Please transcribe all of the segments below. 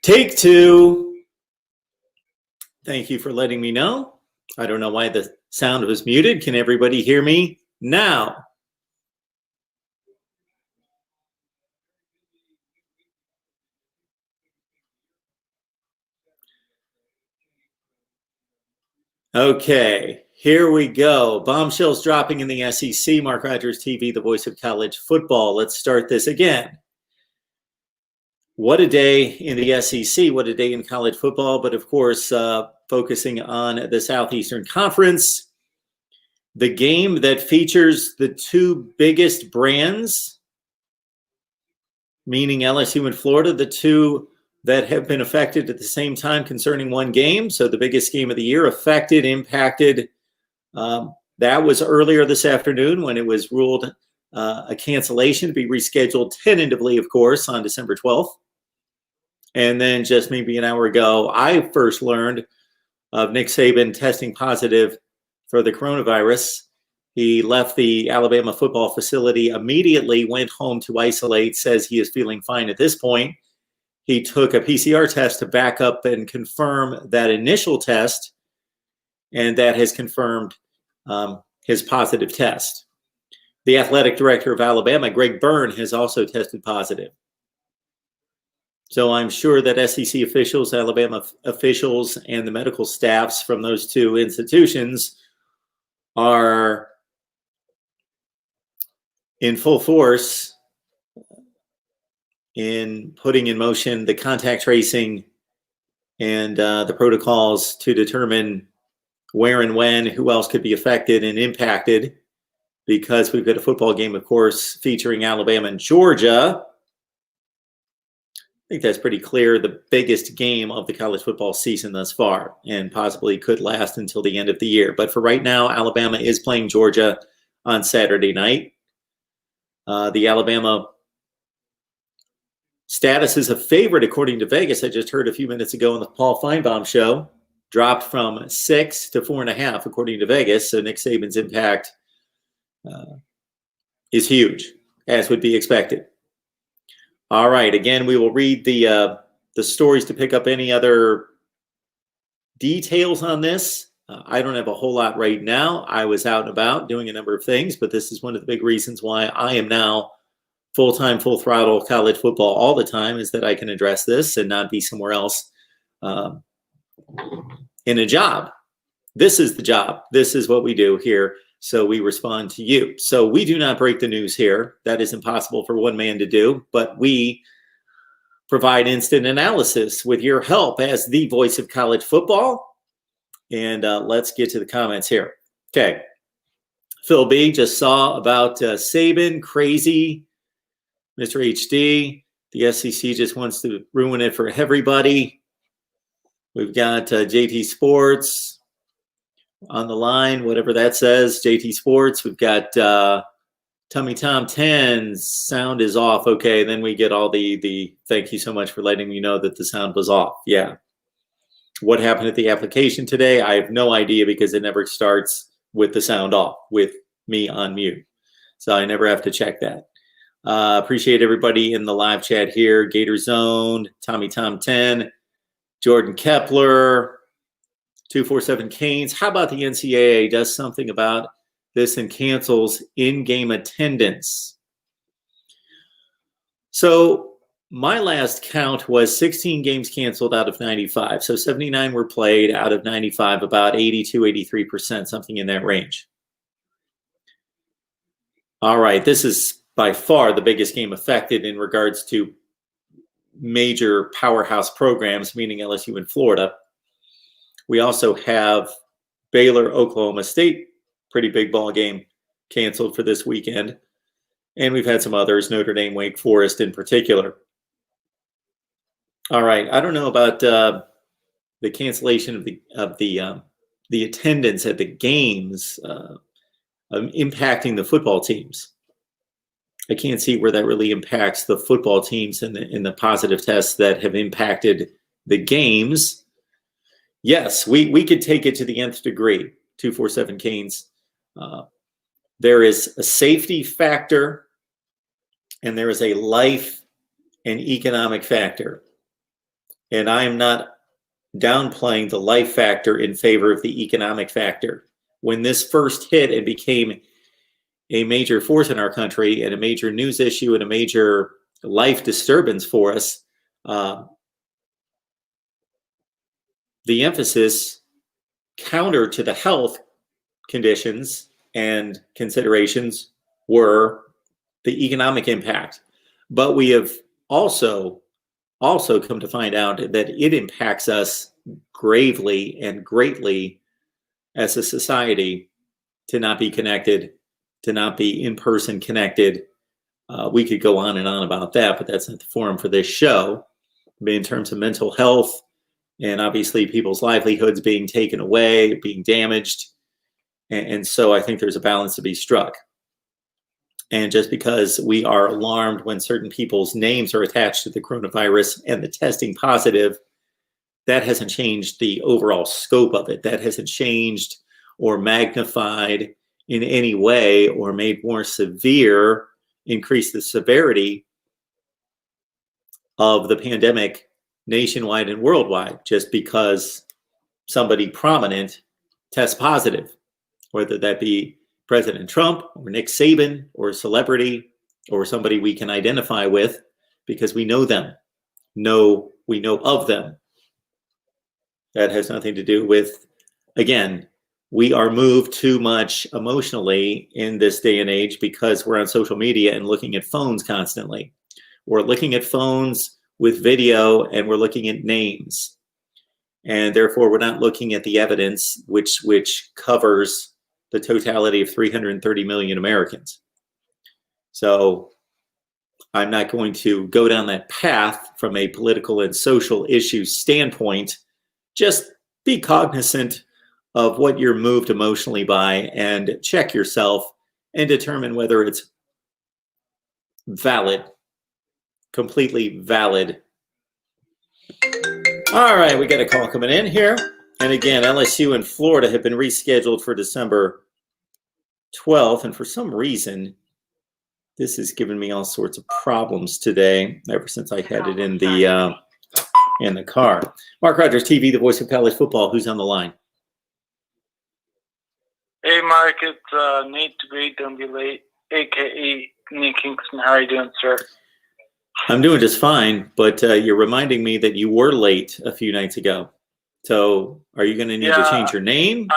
Take two. Thank you for letting me know. I don't know why the sound was muted. Can everybody hear me now? Okay, here we go. Bombshells dropping in the SEC. Mark Rogers TV, the voice of college football. Let's start this again. What a day in the SEC. What a day in college football. But of course, focusing on the Southeastern Conference, the game that features the two biggest brands, meaning LSU and Florida, the two that have been affected at the same time concerning one game. So the biggest game of the year, affected, impacted. That was earlier this afternoon when it was ruled a cancellation to be rescheduled tentatively, of course, on December 12th. And then just maybe an hour ago, I first learned of Nick Saban testing positive for the coronavirus. He left the Alabama football facility immediately, went home to isolate, says he is feeling fine at this point. He took a PCR test to back up and confirm that initial test, and that has confirmed his positive test. The athletic director of Alabama, Greg Byrne, has also tested positive. So I'm sure that SEC officials, Alabama officials, and the medical staffs from those two institutions are in full force in putting in motion the contact tracing and the protocols to determine where and when, who else could be affected and impacted, because we've got a football game, of course, featuring Alabama and Georgia. I think that's pretty clear. The biggest game of the college football season thus far, and possibly could last until the end of the year. But for right now, Alabama is playing Georgia on Saturday night. The Alabama status is a favorite according to Vegas. I just heard a few minutes ago on the Paul Feinbaum show, dropped from 6 to 4.5 according to Vegas. So Nick Saban's impact is huge, as would be expected. All right. Again, we will read the stories to pick up any other details on this. I don't have a whole lot right now. I was out and about doing a number of things, but this is one of the big reasons why I am now full-time, full throttle college football all the time, is that I can address this and not be somewhere else in a job. This is the job. This is what we do here. So we respond to you. So we do not break the news here. That is impossible for one man to do, but we provide instant analysis with your help as the voice of college football. And let's get to the comments here. Okay. Phil B just saw about Saban, crazy. Mr. HD, the SEC just wants to ruin it for everybody. We've got JT Sports on the line, whatever that says, JT Sports. We've got Tummy Tom 10, sound is off. Okay, then we get all the thank you so much for letting me know that the sound was off. Yeah. What happened at the application today? I have no idea, because it never starts with the sound off, with me on mute. So I never have to check that. Appreciate everybody in the live chat here. Gator Zone, Tommy Tom 10, Jordan Kepler, 247 Canes. How about the NCAA does something about this and cancels in-game attendance? So my last count was 16 games canceled out of 95. So 79 were played out of 95, about 82, 83%, something in that range. All right, this is by far the biggest game affected in regards to major powerhouse programs, meaning LSU and Florida. We also have Baylor, Oklahoma State, pretty big ball game, canceled for this weekend. And we've had some others, Notre Dame, Wake Forest in particular. All right, I don't know about the cancellation of the attendance at the games impacting the football teams. I can't see where that really impacts the football teams in the positive tests that have impacted the games. Yes, we could take it to the nth degree, 247 Canes. There is a safety factor, and there is a life and economic factor. And I am not downplaying the life factor in favor of the economic factor. When this first hit and became a major force in our country and a major news issue and a major life disturbance for us, the emphasis counter to the health conditions and considerations were the economic impact. But we have also come to find out that it impacts us gravely and greatly as a society to not be connected, to not be in-person connected. We could go on and on about that, but that's not the forum for this show. But in terms of mental health and obviously people's livelihoods being taken away, being damaged. And so I think there's a balance to be struck. And just because we are alarmed when certain people's names are attached to the coronavirus and the testing positive, that hasn't changed the overall scope of it. That hasn't changed or magnified in any way or made more severe, increased the severity of the pandemic nationwide and worldwide, just because somebody prominent tests positive, whether that be President Trump or Nick Saban or a celebrity or somebody we can identify with because we know them, we know of them. That has nothing to do with, again, we are moved too much emotionally in this day and age because we're on social media and looking at phones constantly. We're looking at phones with video and we're looking at names. And therefore, we're not looking at the evidence which covers the totality of 330 million Americans. So I'm not going to go down that path from a political and social issue standpoint. Just be cognizant of what you're moved emotionally by and check yourself and determine whether it's valid, completely valid. All right, we got a call coming in here. And again, LSU and Florida have been rescheduled for December 12th. And for some reason, this has given me all sorts of problems today, ever since I had it in the car. Mark Rogers TV, the voice of college football. Who's on the line? Hey, Mark. It's Nate DeGree, Don't Be Late, a.k.a. Nate Kingston. How are you doing, sir? I'm doing just fine, but you're reminding me that you were late a few nights ago. So are you going to need to change your name?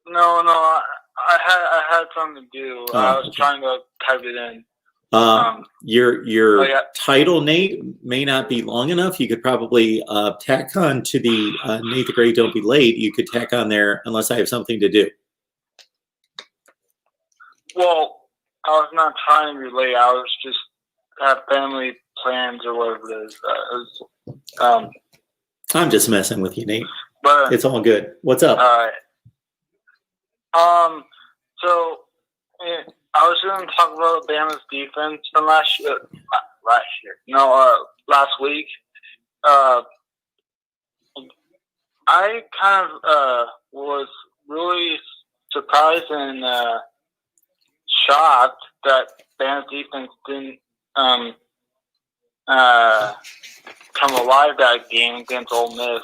No, I had something to do. I was trying to type it in. Your title, Nate, may not be long enough. You could probably tack on to the Nate the Great, Don't Be Late. You could tack on there unless I have something to do. Well, I was not trying to be late. I was just have family plans or whatever it is. I'm just messing with you, Nate. But it's all good. What's up? All right. So I was going to talk about Bama's defense from last week. I kind of was really surprised and shocked that Bama's defense didn't come alive that game against Ole Miss.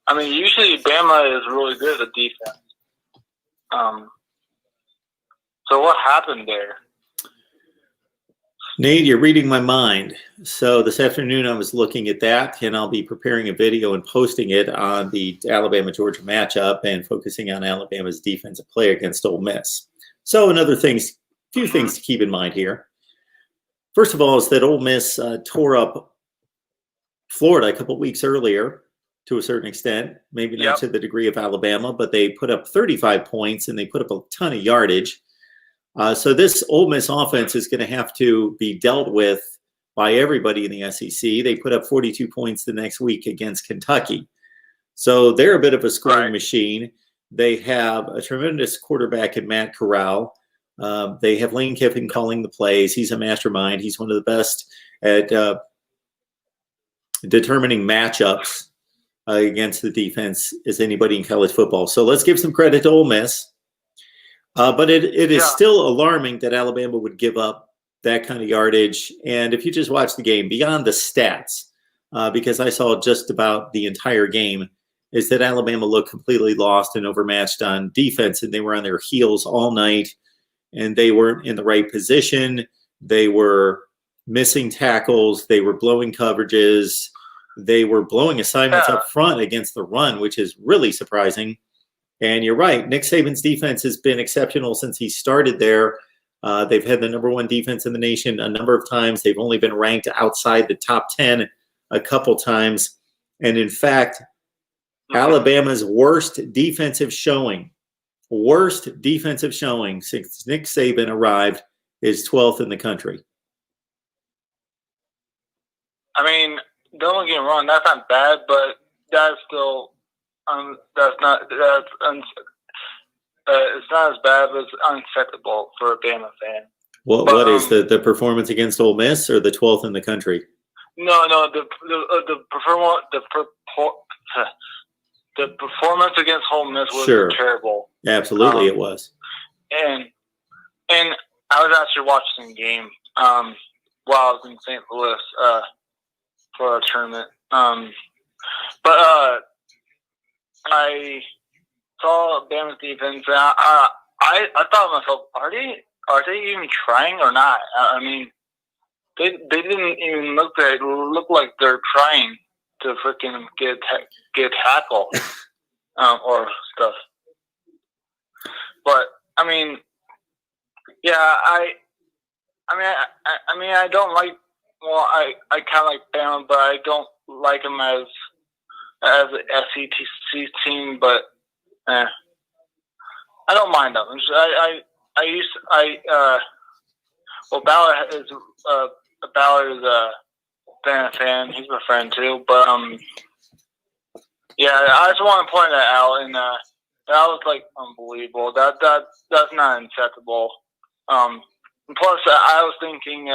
I mean, usually Bama is really good at defense. So what happened there? Nate, you're reading my mind. So this afternoon I was looking at that, and I'll be preparing a video and posting it on the Alabama-Georgia matchup and focusing on Alabama's defensive play against Ole Miss. So few things to keep in mind here. First of all is that Ole Miss tore up Florida a couple of weeks earlier to a certain extent, maybe not to the degree of Alabama, but they put up 35 points and they put up a ton of yardage. So this Ole Miss offense is going to have to be dealt with by everybody in the SEC. They put up 42 points the next week against Kentucky. So they're a bit of a scoring machine. They have a tremendous quarterback in Matt Corral. They have Lane Kiffin calling the plays. He's a mastermind. He's one of the best at determining matchups against the defense as anybody in college football. So let's give some credit to Ole Miss. But it is still alarming that Alabama would give up that kind of yardage. And if you just watch the game, beyond the stats, because I saw just about the entire game, is that Alabama looked completely lost and overmatched on defense, and they were on their heels all night, and they weren't in the right position. They were missing tackles. They were blowing coverages. They were blowing assignments up front against the run, which is really surprising. And you're right. Nick Saban's defense has been exceptional since he started there. They've had the number 1 defense in the nation a number of times. They've only been ranked outside the top 10 a couple times. And in fact, Alabama's worst defensive showing since Nick Saban arrived is 12th in the country. I mean, don't get me wrong, that's not bad, but that's still it's not as bad, but it's unacceptable for a Bama fan. What is the performance against Ole Miss, or the 12th in the country? No, the performance against Ole Miss was terrible. Absolutely, it was. And I was actually watching the game while I was in St. Louis for a tournament. But I saw Bama's defense, and I thought to myself, are they even trying or not? I mean, they didn't even look like they're trying to freaking get tackle or stuff. But I mean, yeah, I don't like. Well, I kind of like Bama, but I don't like them as an SEC team. But I don't mind them. Ballard is a Bama fan. He's my friend too. But yeah, I just want to point that out, and that was like unbelievable. That's not acceptable. Plus, I was thinking.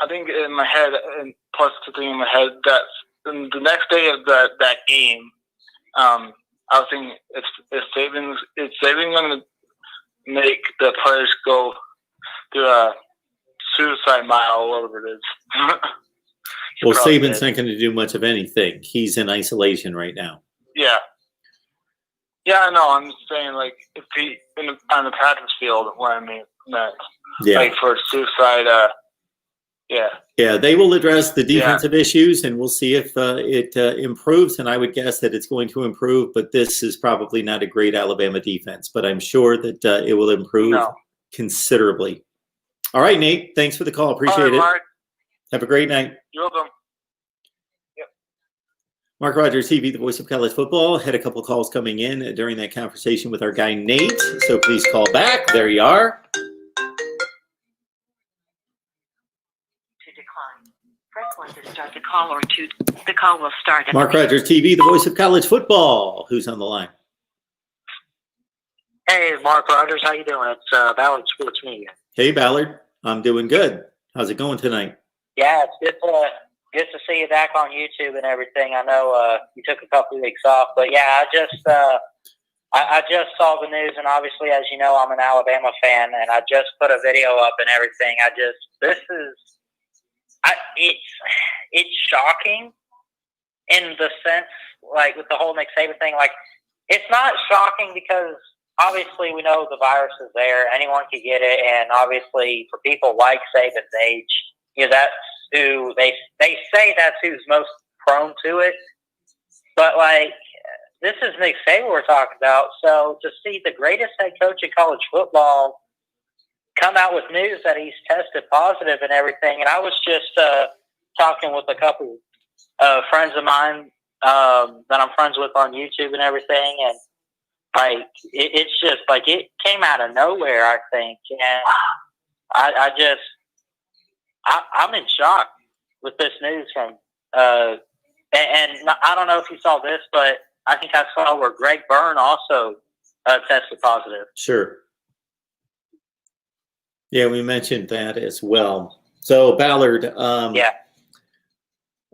I think in my head, and plus the thing in my head, that the next day of that game, I was thinking, is Saban going to make the players go through a suicide mile, or whatever it is? Well, Saban's not going to do much of anything. He's in isolation right now. Yeah. Yeah, I know. I'm just saying, like, if he on the practice field, what I meant, like for suicide. Yeah, they will address the defensive issues, and we'll see if it improves. And I would guess that it's going to improve, but this is probably not a great Alabama defense. But I'm sure that it will improve considerably. All right, Nate, thanks for the call. Appreciate it. Mark. Have a great night. You're welcome. Yep. Mark Rogers TV, the voice of college football. Had a couple calls coming in during that conversation with our guy Nate, so please call back. There you are. Press 1 to start the call, or 2. The call will start. Mark Rogers TV, the voice of college football. Who's on the line? Hey, Mark Rogers, how you doing? It's Ballard Sports Media. Hey, Ballard. I'm doing good. How's it going tonight? Yeah, it's good to see you back on YouTube and everything. I know you took a couple of weeks off, but yeah, I just saw the news, and obviously, as you know, I'm an Alabama fan, and I just put a video up and everything. It's shocking in the sense, like, with the whole Nick Saban thing. Like, it's not shocking because obviously we know the virus is there. Anyone can get it, and obviously for people like Saban's age, that's who they say that's who's most prone to it. But, like, this is Nick Saban we're talking about. So to see the greatest head coach in college football come out with news that he's tested positive and everything. And I was just talking with a couple friends of mine that I'm friends with on YouTube and everything. And, like, it's just, like, it came out of nowhere, I think. And I'm in shock with this news from and I don't know if you saw this, but I think I saw where Greg Byrne also tested positive. Sure. Yeah, we mentioned that as well. So, Ballard,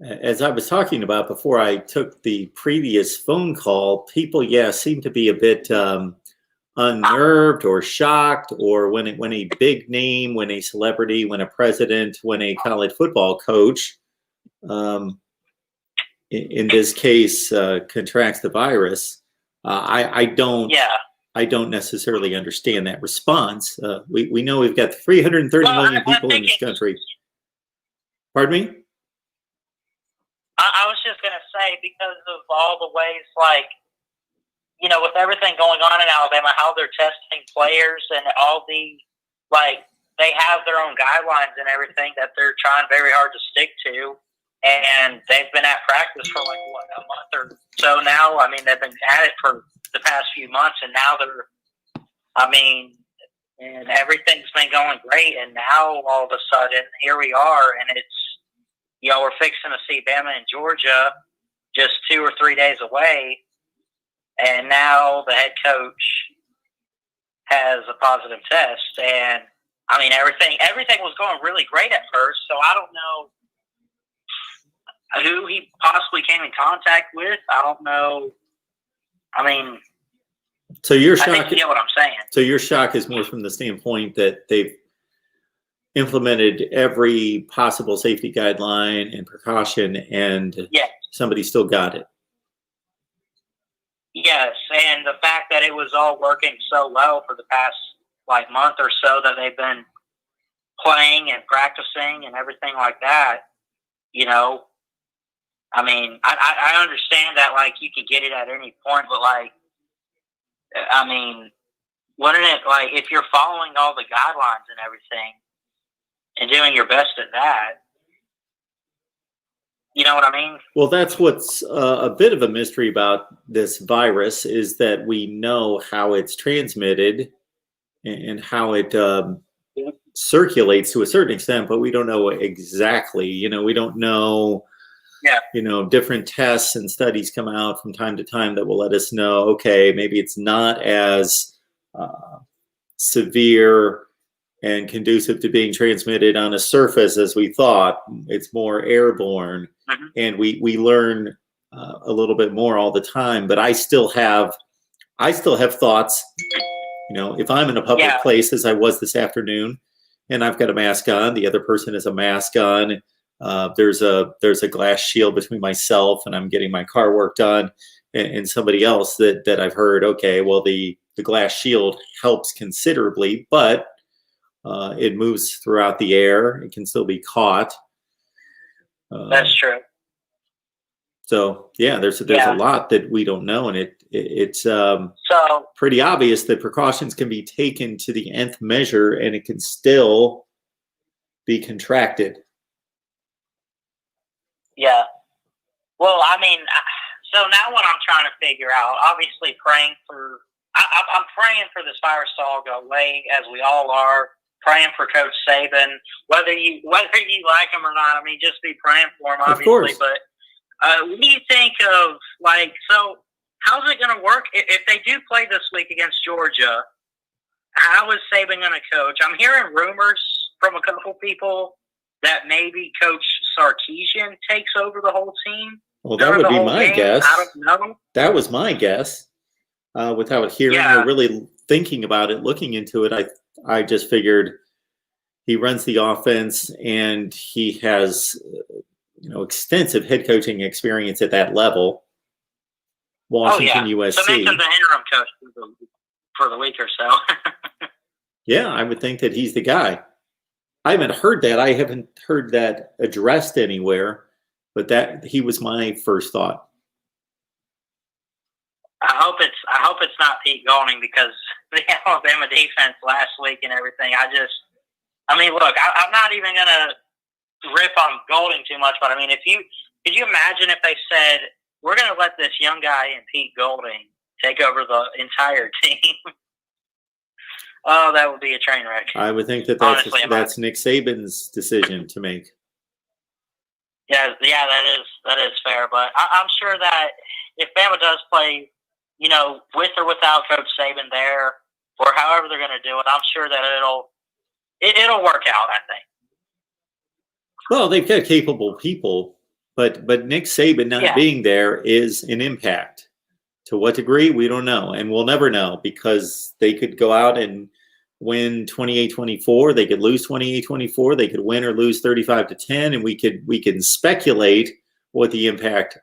as I was talking about before I took the previous phone call, people, seem to be a bit unnerved or shocked, or when a big name, when a celebrity, when a president, when a college football coach in this case contracts the virus, I don't necessarily understand that response. We know we've got 330 million people in this country. Pardon me? I was just going to say, because of all the ways, like, you know, with everything going on in Alabama, how they're testing players and all the, like, they have their own guidelines and everything that they're trying very hard to stick to. And they've been at practice for, like, what, a month or so now? I mean, they've been at it for the past few months, and now they're, I mean, and everything's been going great. And now, all of a sudden, here we are, and it's, you know, we're fixing to see Bama and Georgia just 2 or 3 days away, and now the head coach has a positive test. And I mean, everything was going really great at first. So I don't know who he possibly came in contact with. I don't know. I mean, so your shock, I think you get what I'm saying. So your shock is more from the standpoint that they've implemented every possible safety guideline and precaution, and somebody still got it. Yes, and the fact that it was all working so well for the past, like, month or so that they've been playing and practicing and everything like that, you know, I mean, I understand that, like, you could get it at any point, but, like, I mean, wouldn't it, like, if you're following all the guidelines and everything and doing your best at that, you know what I mean? Well, that's what's a bit of a mystery about this virus, is that we know how it's transmitted and how it circulates to a certain extent, but we don't know exactly. You know, we don't know. You know, different tests and studies come out from time to time that will let us know, okay, maybe it's not as severe and conducive to being transmitted on a surface as we thought. It's more airborne. And we learn a little bit more all the time. But I still have thoughts. You know, if I'm in a public place, as I was this afternoon, and I've got a mask on, the other person has a mask on. There's a glass shield between myself and I'm getting my car work done, and somebody else that I've heard, okay, well, the glass shield helps considerably, but it moves throughout the air. It can still be caught. That's true. So yeah, there's a lot that we don't know, and it's pretty obvious that precautions can be taken to the nth measure, and it can still be contracted. Yeah. Well, I mean, so now what I'm trying to figure out, obviously praying for, I'm praying for this virus to all go away, as we all are, praying for Coach Saban, whether you like him or not. I mean, just be praying for him, obviously. Of course. But what do you think of, like, so how's it going to work if they do play this week against Georgia? How is Saban going to coach? I'm hearing rumors from a couple people that maybe Coach Sarkisian takes over the whole team. Well, that would be my guess. I don't know. That was my guess. Without hearing or really thinking about it, looking into it, I just figured he runs the offense and he has extensive head coaching experience at that level. Washington, USC. So make him the interim coach for the week or so. Yeah, I would think that he's the guy. I haven't heard that. I haven't heard that addressed anywhere, but that he was my first thought. I hope it's not Pete Golding, because the Alabama defense last week and everything. I mean, look, I'm not even gonna rip on Golding too much, but I mean, could you imagine if they said, we're gonna let this young guy in Pete Golding take over the entire team? Oh, that would be a train wreck. I would think that's Nick Saban's decision to make. Yeah, that is fair. But I'm sure that if Bama does play, with or without Coach Saban there, or however they're going to do it, I'm sure that it'll work out, I think. Well, they've got capable people, but Nick Saban not being there is an impact. To what degree, we don't know, and we'll never know, because they could go out and win 28-24, they could lose 28-24, they could win or lose 35-10, and we can speculate what the impact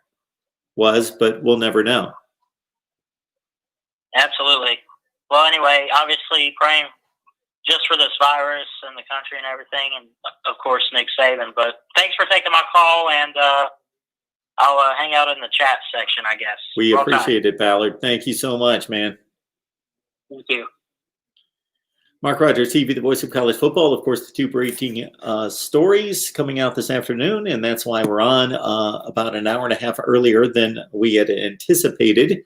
was, but we'll never know. Absolutely. Well, anyway, obviously praying just for this virus and the country and everything, and of course Nick Saban. But thanks for taking my call, and I'll hang out in the chat section, I guess. We Roll Tide. appreciate it, Ballard. Thank you so much, man. Thank you. Mark Rogers TV, the voice of college football. Of course, the two breaking stories coming out this afternoon, and that's why we're on about an hour and a half earlier than we had anticipated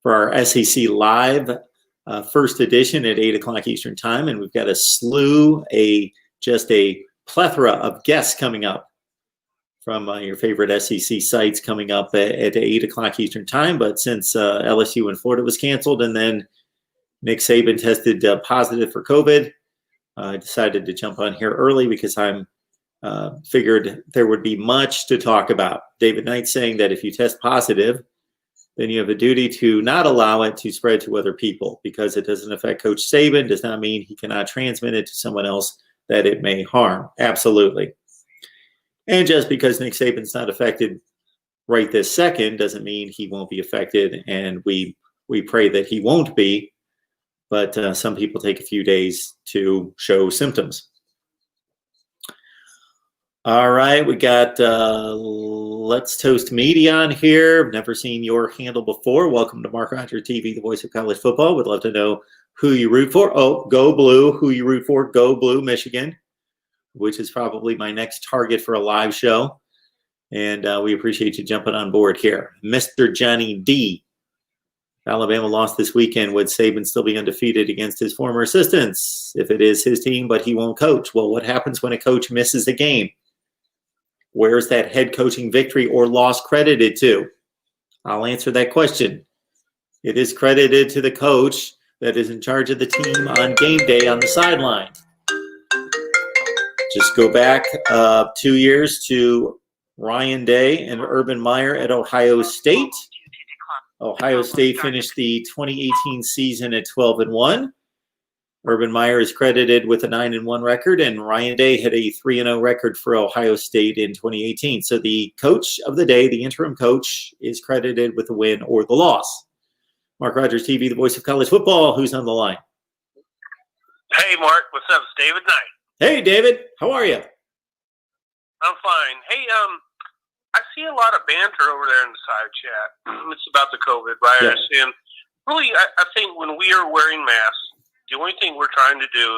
for our SEC Live first edition at 8 o'clock Eastern Time. And we've got a slew, just a plethora of guests coming up from your favorite SEC sites coming up at 8 o'clock Eastern Time. But since LSU in Florida was canceled, and then Nick Saban tested positive for COVID, I decided to jump on here early because I'm figured there would be much to talk about. David Knight saying that if you test positive, then you have a duty to not allow it to spread to other people because it doesn't affect Coach Saban, does not mean he cannot transmit it to someone else that it may harm. Absolutely. And just because Nick Saban's not affected right this second doesn't mean he won't be affected, and we pray that he won't be. But some people take a few days to show symptoms. All right, we got Let's Toast Media on here. Never seen your handle before. Welcome to Mark Rogers TV, the voice of college football. Would love to know who you root for. Oh, go blue. Who you root for? Go blue, Michigan, which is probably my next target for a live show. And we appreciate you jumping on board here. Mr. Johnny D. Alabama lost this weekend. Would Saban still be undefeated against his former assistants if it is his team, but he won't coach? Well, what happens when a coach misses a game? Where's that head coaching victory or loss credited to? I'll answer that question. It is credited to the coach that is in charge of the team on game day on the sideline. Just go back 2 years to Ryan Day and Urban Meyer at Ohio State. Ohio State finished the 2018 season at 12-1. Urban Meyer is credited with a 9-1 record, and Ryan Day had a 3-0 record for Ohio State in 2018. So the coach of the day, the interim coach, is credited with the win or the loss. Mark Rogers TV, the voice of college football. Who's on the line? Hey, Mark. What's up? It's David Knight. Hey, David. How are you? I'm fine. Hey, I see a lot of banter over there in the side chat. It's about the COVID virus. Yeah. And really, I think when we are wearing masks, the only thing we're trying to do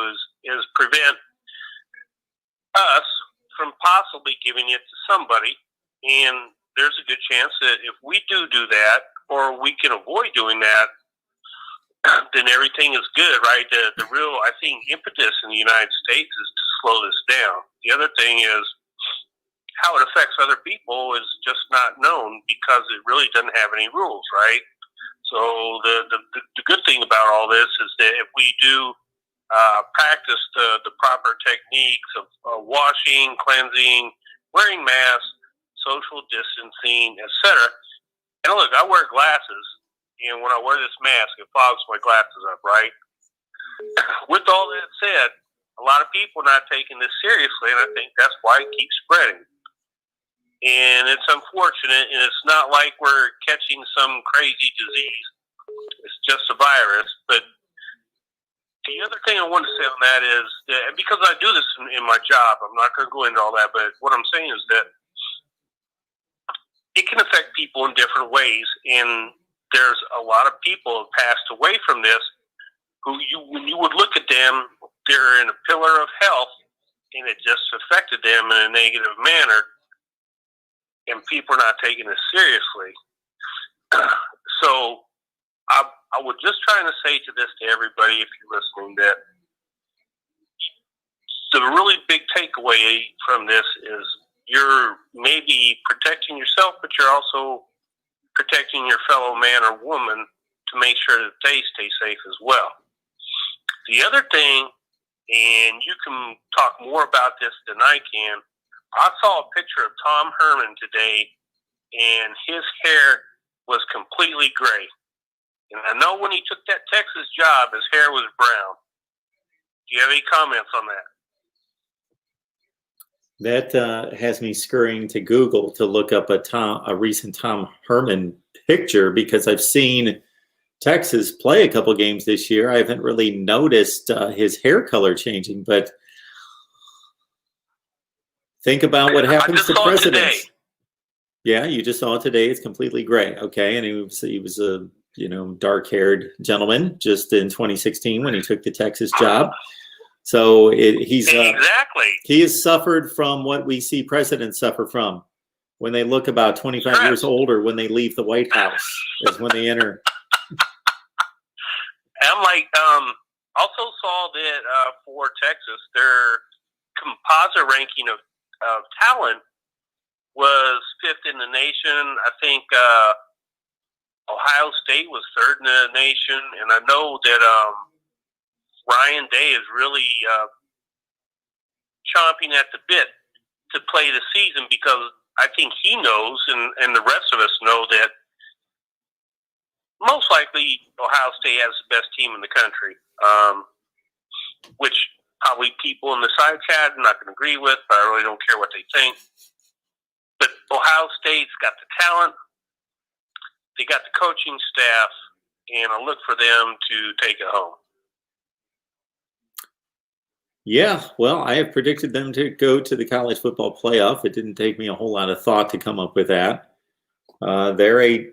is prevent us from possibly giving it to somebody. And there's a good chance that if we do that, or we can avoid doing that, then everything is good, right? The real, I think, impetus in the United States is to slow this down. The other thing is how it affects other people is just not known because it really doesn't have any rules, right? So the good thing about all this is that if we do practice the proper techniques of washing, cleansing, wearing masks, social distancing, etc. And look, I wear glasses, and when I wear this mask, it fogs my glasses up, right? With all that said, a lot of people are not taking this seriously, and I think that's why it keeps spreading. And it's unfortunate, and it's not like we're catching some crazy disease. It's just a virus. But the other thing I want to say on that is that, because I do this in my job, I'm not going to go into all that, but what I'm saying is that it can affect people in different ways. And there's a lot of people who have passed away from this who, when you would look at them, they're in a pillar of health, and it just affected them in a negative manner. And people are not taking this seriously. So I was just trying to say to everybody, if you're listening, that the really big takeaway from this is you're maybe protecting yourself, but you're also protecting your fellow man or woman to make sure that they stay safe as well. The other thing, and you can talk more about this than I can, I saw a picture of Tom Herman today, and his hair was completely gray. And I know when he took that Texas job, his hair was brown. Do you have any comments on that? That has me scurrying to Google to look up a recent Tom Herman picture, because I've seen Texas play a couple games this year. I haven't really noticed his hair color changing, but think about what happens to presidents. Yeah, you just saw it today. It's completely gray. Okay, and he was a dark-haired gentleman just in 2016 when he took the Texas job. So he's exactly. He has suffered from what we see presidents suffer from when they look about 25 years older when they leave the White House, is when they enter. I'm like, also saw that for Texas, their composite ranking of talent was 5th in the nation. I think Ohio State was 3rd in the nation, and I know that Ryan Day is really chomping at the bit to play the season, because I think he knows, and the rest of us know, that most likely Ohio State has the best team in the country, which probably people in the side chat are not going to agree with, but I really don't care what they think. But Ohio State's got the talent, they got the coaching staff, and I look for them to take it home. Yeah, well, I have predicted them to go to the college football playoff. It didn't take me a whole lot of thought to come up with that. They're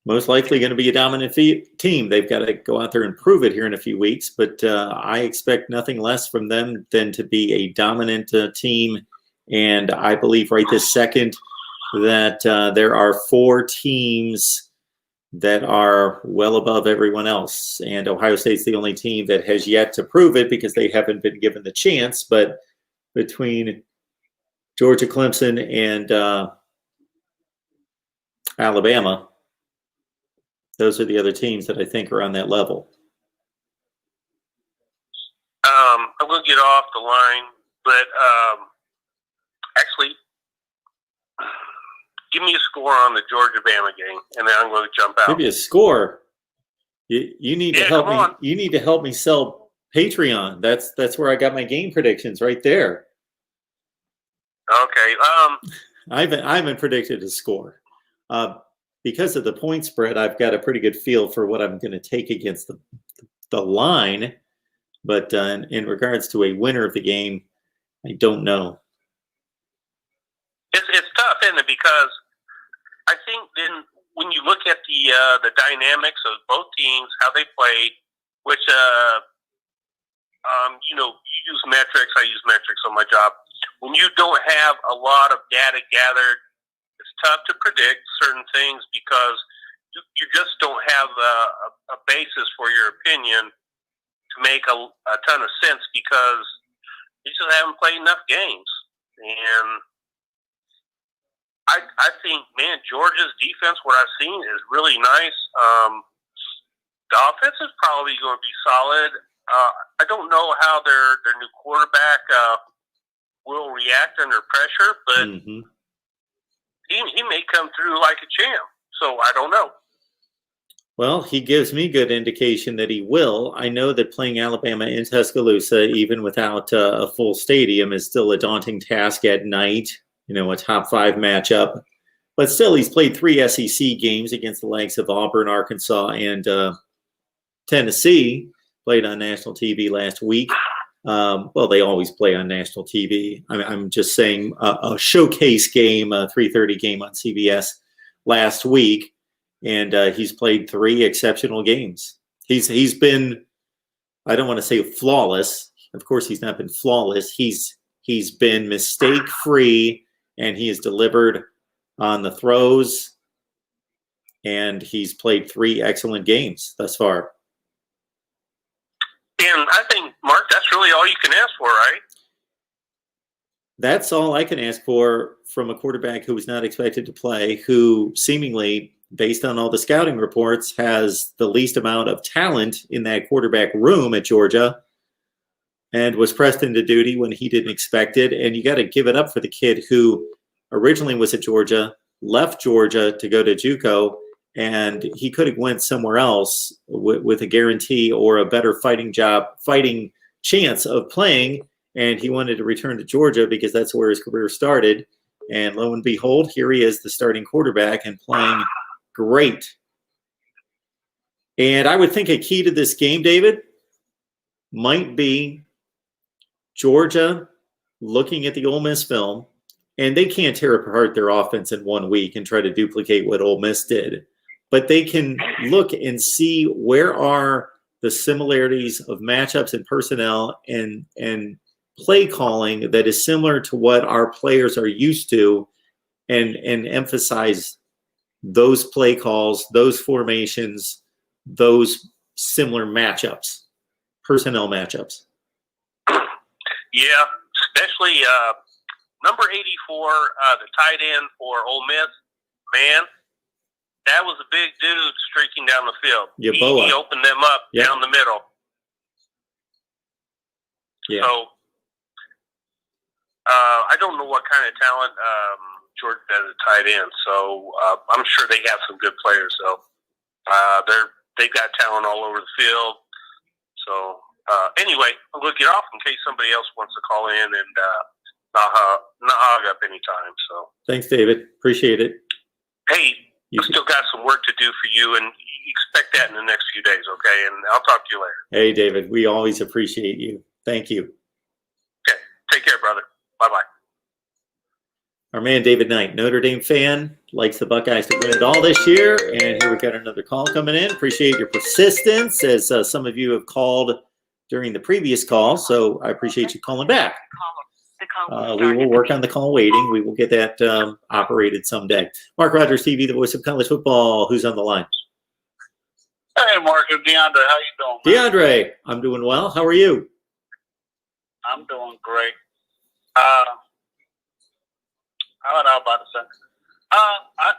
most likely going to be a dominant team. They've got to go out there and prove it here in a few weeks, but I expect nothing less from them than to be a dominant team. And I believe right this second that there are 4 teams that are well above everyone else. And Ohio State's the only team that has yet to prove it, because they haven't been given the chance. But between Georgia, Clemson, and Alabama, those are the other teams that I think are on that level. I'm going to get off the line, but actually, give me a score on the Georgia-Bama game, and then I'm going to jump out. Give you a score. You need to help me. You need to help me sell Patreon. That's where I got my game predictions right there. Okay. I haven't predicted a score. Because of the point spread, I've got a pretty good feel for what I'm going to take against the line. But in regards to a winner of the game, I don't know. It's tough, isn't it? Because I think then when you look at the dynamics of both teams, how they played, which you use metrics. I use metrics on my job. When you don't have a lot of data gathered, it's tough to predict certain things, because you just don't have a basis for your opinion to make a ton of sense, because you just haven't played enough games. And I think, man, Georgia's defense, what I've seen, is really nice. The offense is probably going to be solid. I don't know how their new quarterback will react under pressure, but he may come through like a champ. So I don't know. Well, he gives me good indication that he will. I know that playing Alabama in Tuscaloosa, even without a full stadium, is still a daunting task at night. A top 5 matchup. But still, he's played 3 SEC games against the likes of Auburn, Arkansas, and Tennessee. Played on national TV last week. Well, they always play on national TV. I'm just saying a showcase game, a 3:30 game on CBS last week. And he's played 3 exceptional games. He's been, I don't want to say flawless. Of course, he's not been flawless. He's been mistake-free, and he has delivered on the throws, and he's played 3 excellent games thus far. And I think, Mark, that's really all you can ask for, right? That's all I can ask for from a quarterback who was not expected to play, who seemingly, based on all the scouting reports, has the least amount of talent in that quarterback room at Georgia, and was pressed into duty when he didn't expect it. And you got to give it up for the kid who originally was at Georgia, left Georgia to go to JUCO, and he could have went somewhere else with a guarantee or a better fighting chance of playing. and he wanted to return to Georgia because that's where his career started. And lo and behold, here he is, the starting quarterback, and playing great. And I would think a key to this game, David, might be Georgia looking at the Ole Miss film, and they can't tear apart their offense in 1 week and try to duplicate what Ole Miss did. But they can look and see where are the similarities of matchups and personnel and play calling that is similar to what our players are used to, and emphasize those play calls, those formations, those similar matchups, personnel matchups. Yeah, especially number 84, the tight end for Ole Miss, man, that was a big dude streaking down the field. Yeboah. He opened them up down the middle. Yeah. So, I don't know what kind of talent Georgia has at tight end, so I'm sure they have some good players. So they've got talent all over the field. So anyway, I'm going to get off in case somebody else wants to call in and not hog up anytime. So Thanks, David. Appreciate it. hey, I still got some work to do for you, and expect that in the next few days, okay? And I'll talk to you later. Hey, David, we always appreciate you. Thank you. Okay, take care, brother. Bye-bye. Our man, David Knight, Notre Dame fan, likes the Buckeyes to win it all this year. And here we got another call coming in. Appreciate your persistence, as some of you have called during the previous call. So I appreciate you calling back. We will work on the call waiting. We will get that operated someday. Mark Rogers TV, the voice of college football. Who's on the line? Hey, Mark, it's DeAndre. How you doing, man? DeAndre, I'm doing well. How are you? I'm doing great. What I was about to say. I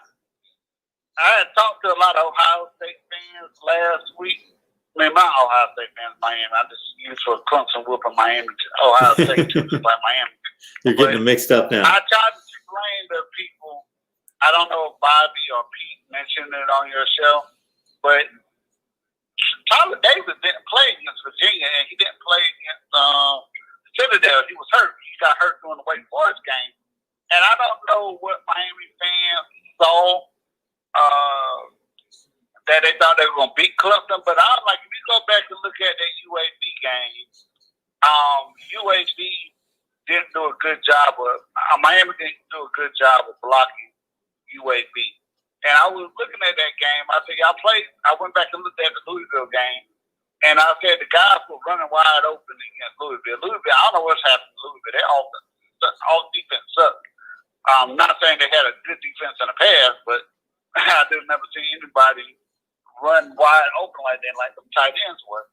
had talked to a lot of Ohio State fans last week. I mean, not Ohio State fans, Miami. I just used for Clemson whooping Miami, Ohio State too, just like Miami. You're getting them mixed up now. I tried to explain to people. I don't know if Bobby or Pete mentioned it on your show, but Tyler Davis didn't play against Virginia, and he didn't play against Citadel. He was hurt. He got hurt during the Wake Forest game. And I don't know what Miami fans saw that they thought they were going to beat Clemson. But I was like, if you go back and look at that UAB game, UAB didn't do a good job of Miami didn't do a good job of blocking UAB. And I was looking at that game. I said, I went back and looked at the Louisville game. And I said, the guys were running wide open against Louisville. I don't know what's happening to Louisville. They're all defense sucked. I'm not saying they had a good defense in the past, but I didn't never see anybody run wide open like that, like the tight ends were.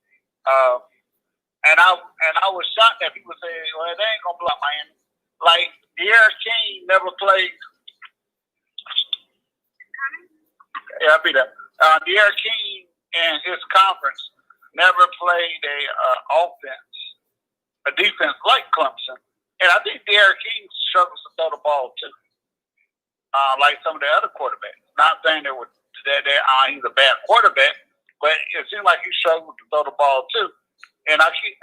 And I was shocked that people say, well, they ain't gonna block Miami. Like De'Aaron King never played. Yeah, I'll be there. De'Aaron King and his conference never played a defense like Clemson. And I think De'Aaron King struggles to throw the ball too, like some of the other quarterbacks. Not saying he's a bad quarterback, but it seems like he struggles to throw the ball too. And I think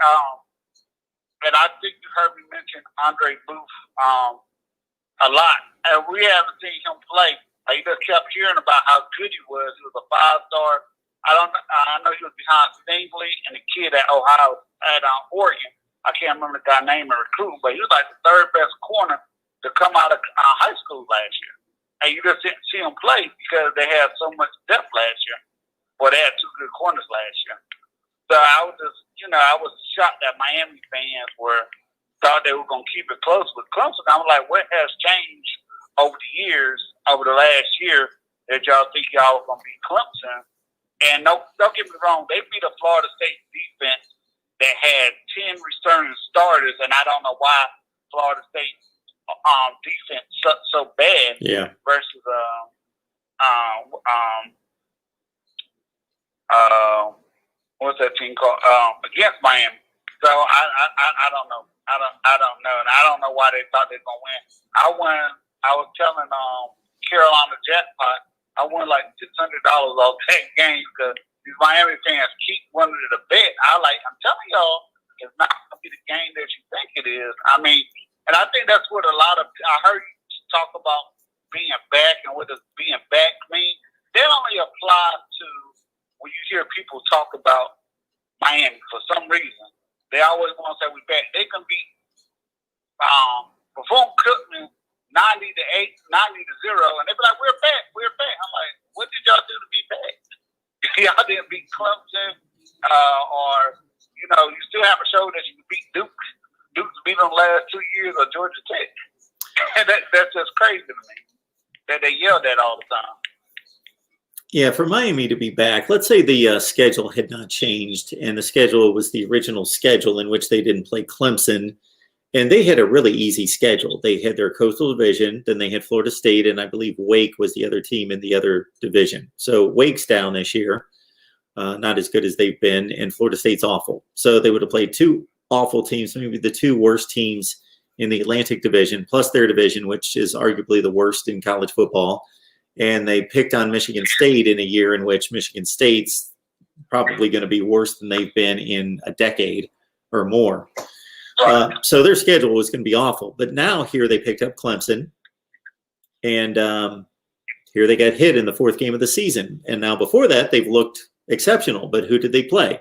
you heard me mention Andre Booth a lot, and we haven't seen him play. I just kept hearing about how good he was. He was a 5-star. I know he was behind Stingley and the kid at Oregon. I can't remember the guy's name in recruiting, but he was like the third best corner to come out of high school last year. And you just didn't see him play because they had so much depth last year. Well, they had two good corners last year. So I was just, I was shocked that Miami fans thought they were going to keep it close with Clemson. I was like, what has changed over the years, over the last year, that y'all think y'all were going to beat Clemson? And don't get me wrong, they beat a Florida State defense that had 10 returning starters, and I don't know why Florida State defense sucked so bad versus what's that team called against Miami. So I don't know. I don't know, and I don't know why they thought they were gonna win. I was telling Carolina Jackpot I won like $600 off that game because these Miami fans keep wanting to bet. I'm telling y'all, is not going to be the game that you think it is. I mean, and I think that's what I heard you talk about being back and what does being back mean. That only applies to when you hear people talk about Miami for some reason. They always want to say we're back. They can beat Bethune-Cookman 90-8, 90-0, and they be like, we're back. I'm like, what did y'all do to be back? Y'all didn't beat Clemson, or you still haven't showed that you can beat Duke. Duke's beat them last 2 years, or Georgia Tech. And that's just crazy to me that they yell that all the time. Yeah, for Miami to be back, let's say the schedule had not changed, and the schedule was the original schedule in which they didn't play Clemson, and they had a really easy schedule. They had their Coastal Division, then they had Florida State, and I believe Wake was the other team in the other division. So Wake's down this year, not as good as they've been, and Florida State's awful. So they would have played two awful teams, maybe the two worst teams in the Atlantic Division, plus their division, which is arguably the worst in college football. And they picked on Michigan State in a year in which Michigan State's probably going to be worse than they've been in a decade or more. So their schedule was going to be awful. But now here they picked up Clemson, and here they got hit in the fourth game of the season. And now before that, they've looked exceptional. But who did they play?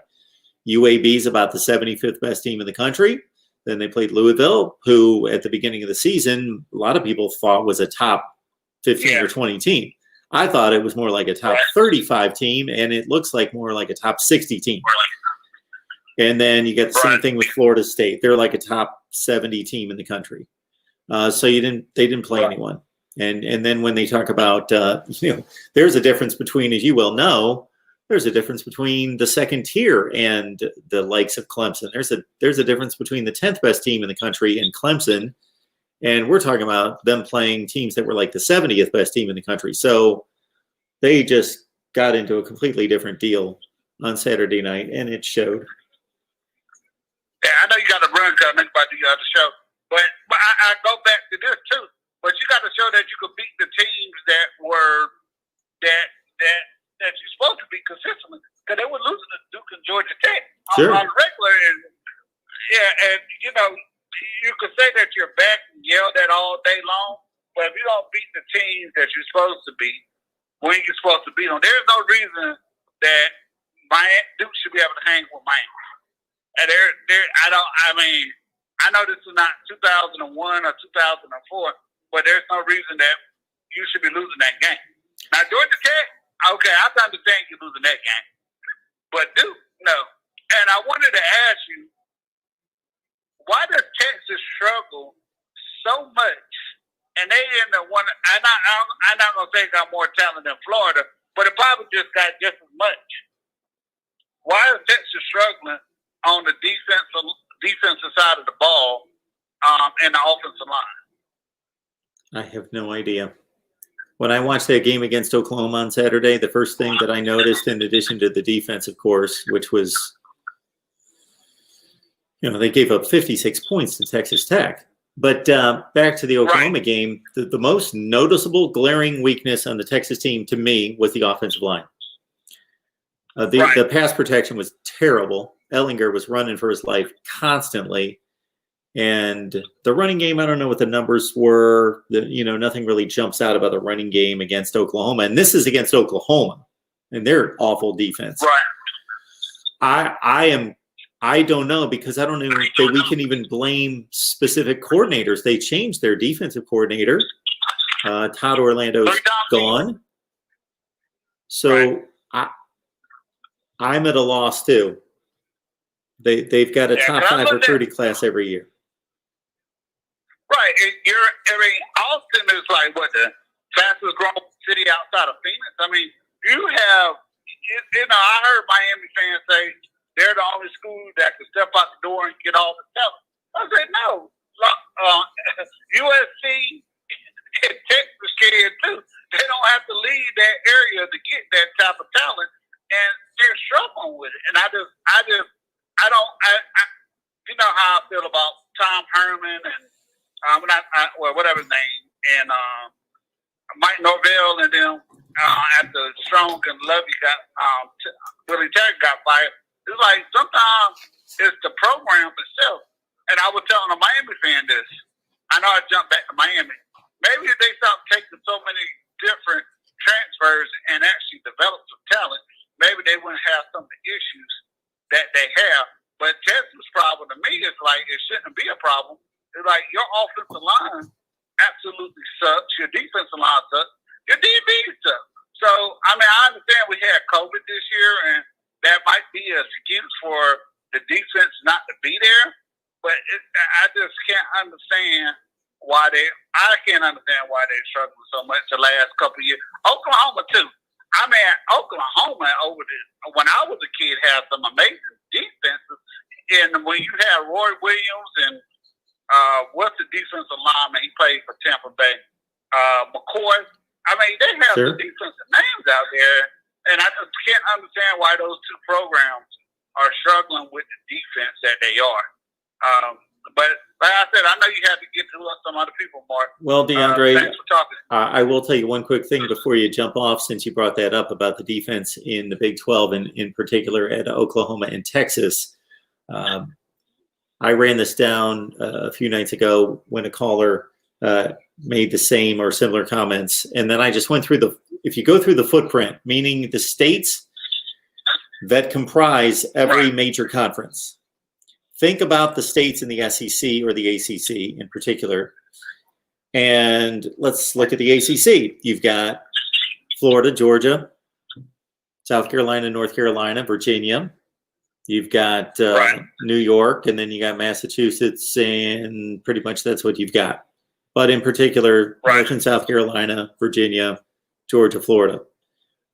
UAB is about the 75th best team in the country. Then they played Louisville, who at the beginning of the season, a lot of people thought was a top 15 or 20 team. I thought it was more like a top 35 team, and it looks like more like a top 60 team. And then you get the same thing with Florida State. They're like a top 70 team in the country. So they didn't play anyone. And then when they talk about, there's a difference between, as you well know, there's a difference between the second tier and the likes of Clemson. There's a difference between the 10th best team in the country and Clemson. And we're talking about them playing teams that were like the 70th best team in the country. So they just got into a completely different deal on Saturday night, and it showed. Yeah, I know you got to run because I'm about to do the other show. But I go back to this too. But you got to show that you could beat the teams that were that you're supposed to beat consistently, because they were losing to Duke and Georgia Tech on the regular. And you could say that you're back and yell that all day long, but if you don't beat the teams that you're supposed to beat when you're supposed to beat them, there's no reason that Duke should be able to hang with Miami. And I know this is not 2001 or 2004, but there's no reason that you should be losing that game. Now, Georgia Tech, okay, I understand you're losing that game. But Duke, no. And I wanted to ask you, why does Texas struggle so much? And they end up one. I'm not going to say got more talent than Florida, but it probably just got just as much. Why is Texas struggling on the defensive side of the ball and the offensive line? I have no idea. When I watched that game against Oklahoma on Saturday, the first thing that I noticed, in addition to the defense, of course, which was, they gave up 56 points to Texas Tech. But back to the Oklahoma game, the most noticeable glaring weakness on the Texas team to me was the offensive line. The pass protection was terrible. Ellinger was running for his life constantly. And the running game, I don't know what the numbers were. Nothing really jumps out about the running game against Oklahoma. And this is against Oklahoma, and they're awful defense. Right. I don't know, because I don't know that we can even blame specific coordinators. They changed their defensive coordinator. Todd Orlando's gone. So I'm at a loss too. They've got a top 5 recruiting class every year. Right. Austin is like the fastest growing city outside of Phoenix. I mean, you have, I heard Miami fans say they're the only school that can step out the door and get all the talent. I said, no. USC and Texas can too. They don't have to leave that area to get that type of talent, and they're struggling with it. And I don't. You know how I feel about Tom Herman and whatever his name, and Mike Norvell, and then after Strong and Lovey Billy Terry got fired. It's like sometimes It's the program itself. And I was telling a Miami fan this. I know I jumped back to Miami. Maybe if they stop taking so many different transfers and actually develop some talent, maybe they wouldn't have some of the issues that they have. But Texas' problem to me is like it shouldn't be a problem. It's like your offensive line absolutely sucks. Your defensive line sucks. Your DB sucks. So, I mean, I understand we had COVID this year, and that might be an excuse for the defense not to be there. But I just can't understand why I can't understand why they struggled so much the last couple of years. Oklahoma, too. I mean, Oklahoma, when I was a kid, had some amazing defenses. And when you have Roy Williams and what's the defensive lineman? He played for Tampa Bay. McCoy. I mean, they have the defensive names out there. And I just can't understand why those two programs are struggling with the defense that they are. But like I said, I know you have to get to some other people, Mark. Well, DeAndre, thanks for talking. I will tell you one quick thing before you jump off, since you brought that up about the defense in the Big 12 and in particular at Oklahoma and Texas. I ran this down a few nights ago when a caller made the same or similar comments. And then I just went through if you go through the footprint, meaning the states that comprise every major conference. Think about the states in the SEC or the ACC in particular. And let's look at the ACC. You've got Florida, Georgia, South Carolina, North Carolina, Virginia. You've got New York, and then you got Massachusetts, and pretty much that's what you've got. But in particular, North and South Carolina, Virginia, Georgia, Florida.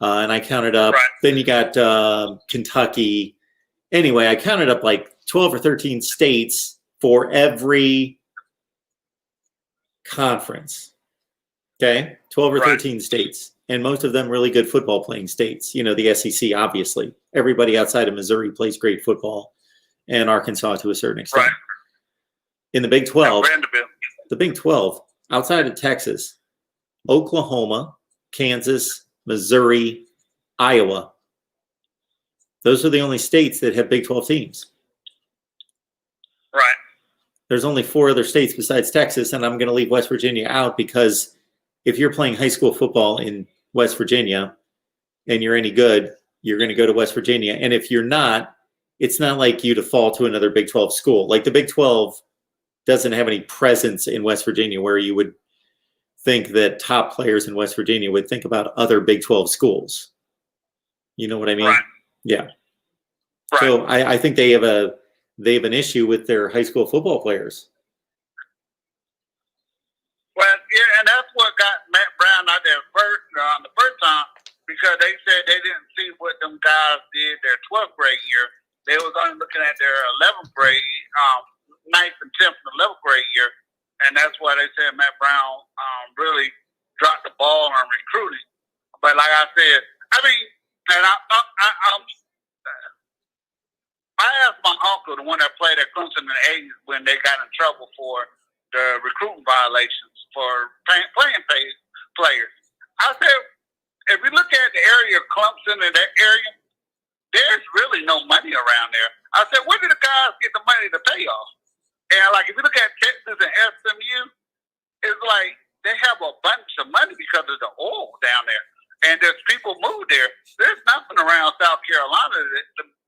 And I counted up. Then you got Kentucky. Anyway, I counted up like 12 or 13 states for every conference. Okay? 12 or 13 states. And most of them really good football playing states. You know, the SEC, obviously. Everybody outside of Missouri plays great football. And Arkansas to a certain extent. In the Big 12, outside of Texas, Oklahoma, Kansas, Missouri, Iowa. Those are the only states that have Big 12 teams. There's only 4 other states besides Texas, and I'm going to leave West Virginia out because if you're playing high school football in West Virginia and you're any good, you're going to go to West Virginia. And if you're not, it's not like you to fall to another Big 12 school. Like the Big 12 doesn't have any presence in West Virginia where you would think that top players in West Virginia would think about other Big 12 schools. You know what I mean? Yeah. So I think they have an issue with their high school football players. Well, yeah, and that's what got Matt Brown out there the first time, because they said they didn't see what them guys did their 12th grade year. They was only looking at their 11th grade, 9th and 10th and 11th grade year, and that's why they said Matt Brown really dropped the ball on recruiting. But like I said, I mean, and I asked my uncle, the one that played at Clemson in the 80s, when they got in trouble for the recruiting violations for playing paid players. I said, if we look at the area of Clemson and that area, there's really no money around there. I said, where do the guys get the money to pay off? And like, if you look at Texas and SMU, it's like they have a bunch of money because of the oil down there. And there's people move there. There's nothing around South Carolina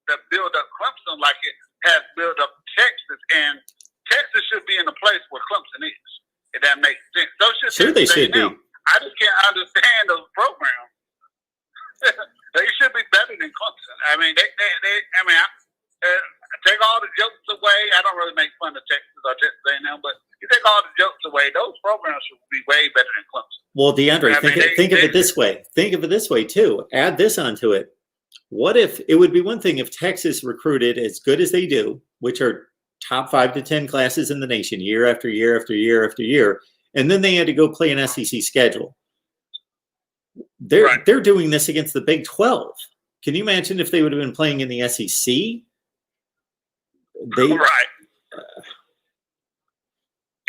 that build up Clemson like it has built up Texas. And Texas should be in the place where Clemson is, if that makes sense. Those should they should be. I just can't understand those programs. They should be better than Clemson. I mean, take all the jokes away. I don't really make fun of Texas or Texas A&M, but you take all the jokes away, those programs should be way better than Clemson. Well, DeAndre, think of it this way. Think of it this way, too. Add this onto it. What if it would be one thing if Texas recruited as good as they do, which are top 5 to 10 classes in the nation year after year after year after year, and then they had to go play an SEC schedule. They're doing this against the Big 12. Can you imagine if they would have been playing in the SEC? Even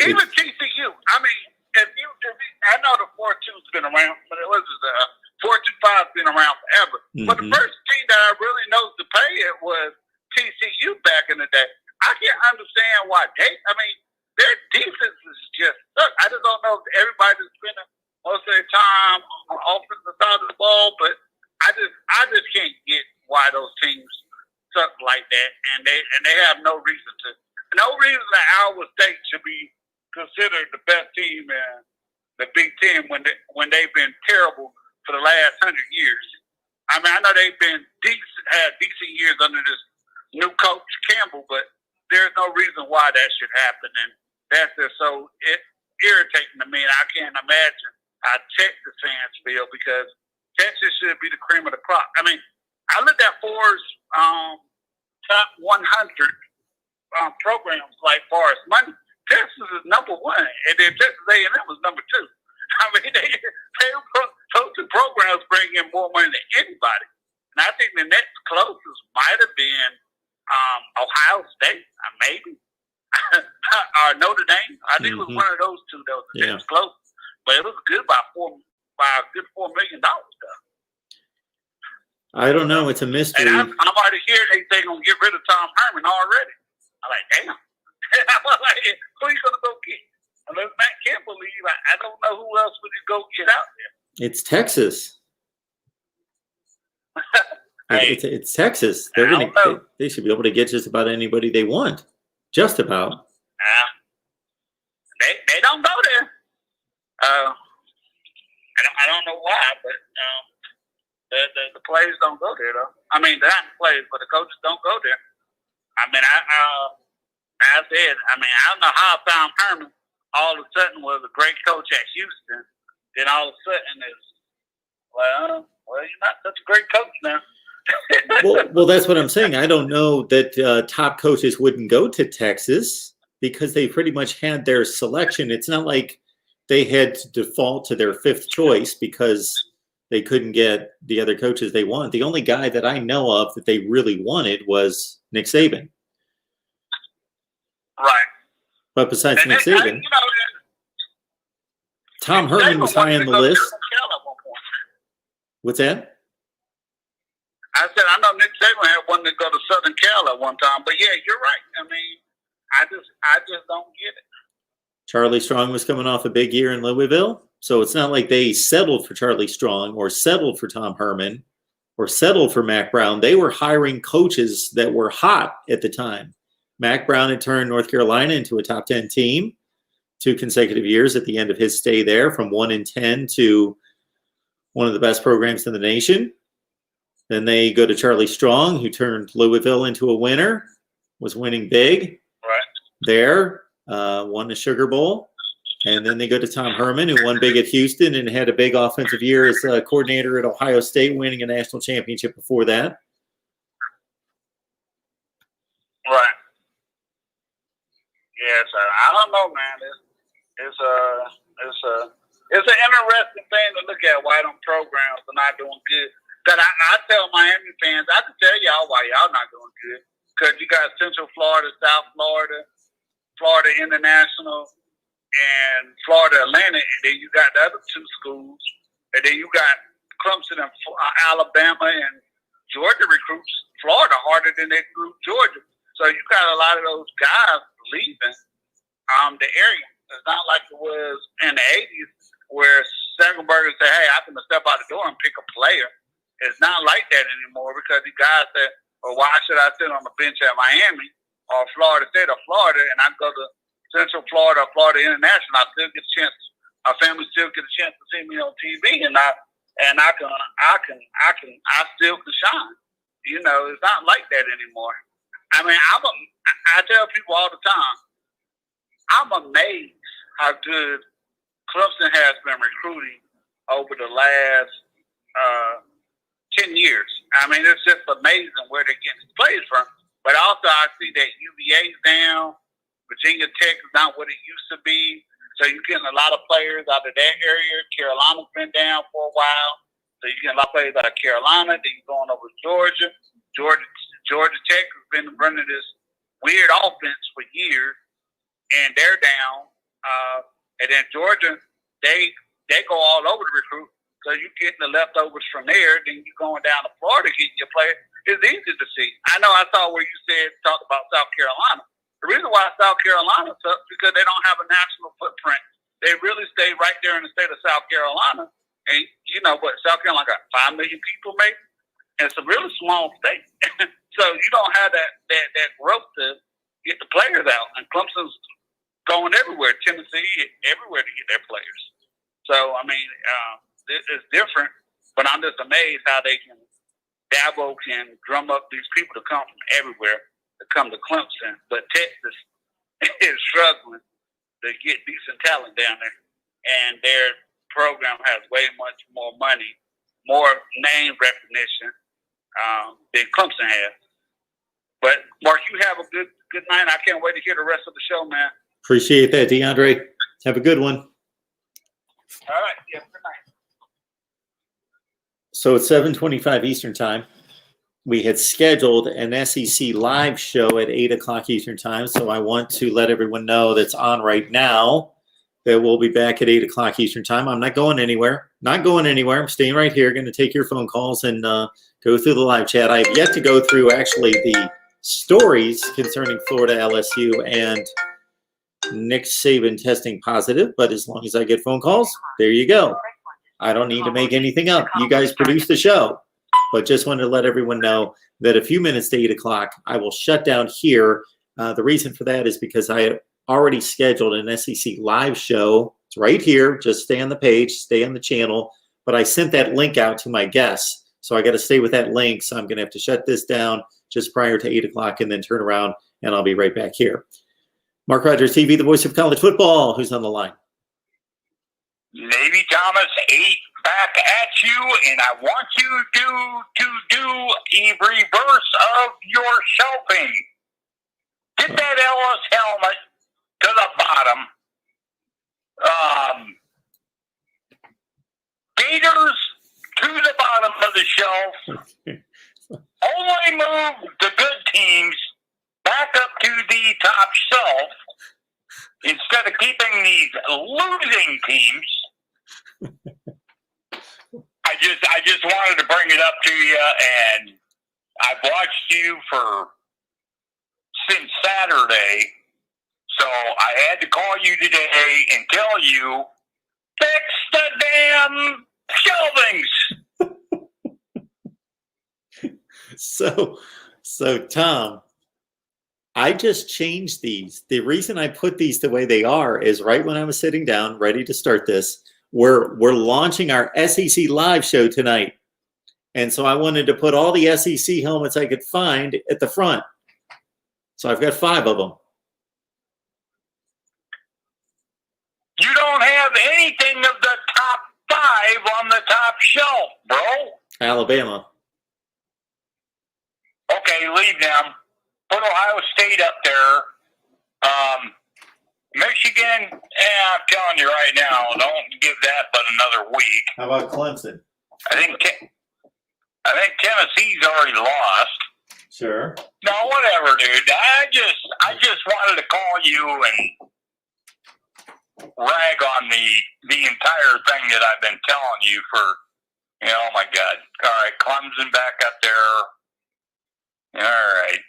TCU. I mean, I know the 4-2's been around, but it was 4-2-5's been around forever. But the first team that I really know to pay it was TCU back in the day. I can't understand why their defense is just suck. I just don't know if everybody's spending most of their time on the offensive side of the ball, but I just can't get why those teams suck like that, and they have no reason that Iowa State should be considered the best team in the Big Ten when they've been terrible for the last 100 years. I mean, I know they've been had decent years under this new coach Campbell, but there's no reason why that should happen, and that's just so irritating to me. And I can't imagine how Texas fans feel because Texas should be the cream of the crop. I mean, I looked at Forbes' top 100 programs like far as money. Texas is number one, and then Texas A&M was number two. I mean, those two programs bring in more money than anybody. And I think the next closest might have been Ohio State, maybe, or Notre Dame. I think it was one of those two that was the next closest. But it was good by a good $4 million though. I don't know. It's a mystery. And I'm already hearing they're going to get rid of Tom Herman already. I'm like, damn. I'm like, who are you going to go get? Unless Matt Campbell leave, I don't know who else would you go get out there. It's Texas. Hey, it's Texas. They should be able to get just about anybody they want. Just about. They don't go there. I don't know why, but the players don't go there though. I mean, they're not the players, but the coaches don't go there. I mean, I said, I don't know how Tom Herman all of a sudden was a great coach at Houston. Then all of a sudden is, well, you're not such a great coach now. well, that's what I'm saying. I don't know that top coaches wouldn't go to Texas because they pretty much had their selection. It's not like they had to default to their fifth choice because they couldn't get the other coaches they want. The only guy that I know of that they really wanted was Nick Saban. Right. But besides Nick Saban, Tom Herman was high on the list. What's that? I said, I know Nick Saban had wanted to go to Southern Cal at one time, but yeah, you're right. I mean, I just don't get it. Charlie Strong was coming off a big year in Louisville, so it's not like they settled for Charlie Strong or settled for Tom Herman or settled for Mac Brown. They were hiring coaches that were hot at the time. Mac Brown had turned North Carolina into a top 10 team 2 consecutive years at the end of his stay there, from 1-10 to one of the best programs in the nation. Then they go to Charlie Strong, who turned Louisville into a winner, was winning big there, won the Sugar Bowl. And then they go to Tom Herman, who won big at Houston and had a big offensive year as a coordinator at Ohio State, winning a national championship before that. Right. Yes, I don't know, man. It's an interesting thing to look at why them programs are not doing good. Because I tell Miami fans, I can tell y'all why y'all not doing good. Because you got Central Florida, South Florida, Florida International, and Florida Atlantic, and then you got the other 2 schools, and then you got Clemson and Alabama and Georgia recruits Florida harder than they recruit Georgia. So you got a lot of those guys leaving the area. It's not like it was in the 80s where Sagelberger said, hey, I'm going to step out the door and pick a player. It's not like that anymore because the guys said, well, why should I sit on the bench at Miami or Florida State or Florida and I go to Central Florida or Florida International? I still get a chance. My family still get a chance to see me on TV, and I still can shine. You know, it's not like that anymore. I mean, I tell people all the time, I'm amazed how good Clemson has been recruiting over the last 10 years. I mean, it's just amazing where they're getting players from. But also, I see that UVA's down. Virginia Tech is not what it used to be. So you're getting a lot of players out of that area. Carolina's been down for a while. So you're getting a lot of players out of Carolina. Then you're going over to Georgia. Georgia Tech has been running this weird offense for years, and they're down. And then Georgia, they go all over the recruit. So you're getting the leftovers from there. Then you're going down to Florida getting your player. it's easy to see. I know I saw where you talked about South Carolina. The reason why South Carolina sucks because they don't have a national footprint. They really stay right there in the state of South Carolina. And you know what? South Carolina got 5 million people, maybe. And it's a really small state. So you don't have that growth to get the players out. And Clemson's going everywhere, Tennessee, everywhere to get their players. So, I mean, it's different, but I'm just amazed how they can, Dabo can drum up these people to come from everywhere to come to Clemson. But Texas is struggling to get decent talent down there. And their program has way much more money, more name recognition than Clemson has. But, Mark, you have a good night. I can't wait to hear the rest of the show, man. Appreciate that, DeAndre. Have a good one. All right. Yeah, good night. So it's 7:25 Eastern time. We had scheduled an SEC live show at 8 o'clock Eastern time. So I want to let everyone know that's on right now that we'll be back at 8 o'clock Eastern time. I'm not going anywhere. Not going anywhere. I'm staying right here. Going to take your phone calls and go through the live chat. I have yet to go through actually the stories concerning Florida-LSU and Nick Saban testing positive, but as long as I get phone calls, there you go. I don't need to make anything up. You guys produce the show, but just wanted to let everyone know that a few minutes to 8 o'clock, I will shut down here. The reason for that is because I had already scheduled an SEC live show. It's right here. Just stay on the page, stay on the channel, but I sent that link out to my guests. So I got to stay with that link. So I'm going to have to shut this down just prior to 8 o'clock and then turn around and I'll be right back here. MarkRogersTV, the voice of college football. Who's on the line? Navy Thomas 8 back at you, and I want you to do a reverse of your shelving. Get that Ellis helmet to the bottom. Gators to the bottom of the shelf. Only move the good teams back up to the top shelf instead of keeping these losing teams. I just wanted to bring it up to you, and I've watched you since Saturday, so I had to call you today and tell you, fix the damn shelvings. So Tom, I just changed these. The reason I put these the way they are is right when I was sitting down, ready to start this, we're launching our SEC live show tonight. And so I wanted to put all the SEC helmets I could find at the front. So I've got 5 of them. You don't have anything of the top 5 on the top shelf, bro. Alabama. Okay, leave them. Put Ohio State up there. Michigan, I'm telling you right now, don't give that but another week. How about Clemson? I think Tennessee's already lost. Sure. No, whatever, dude. I just wanted to call you and rag on the entire thing that I've been telling you for, oh my God. All right, Clemson back up there. All right.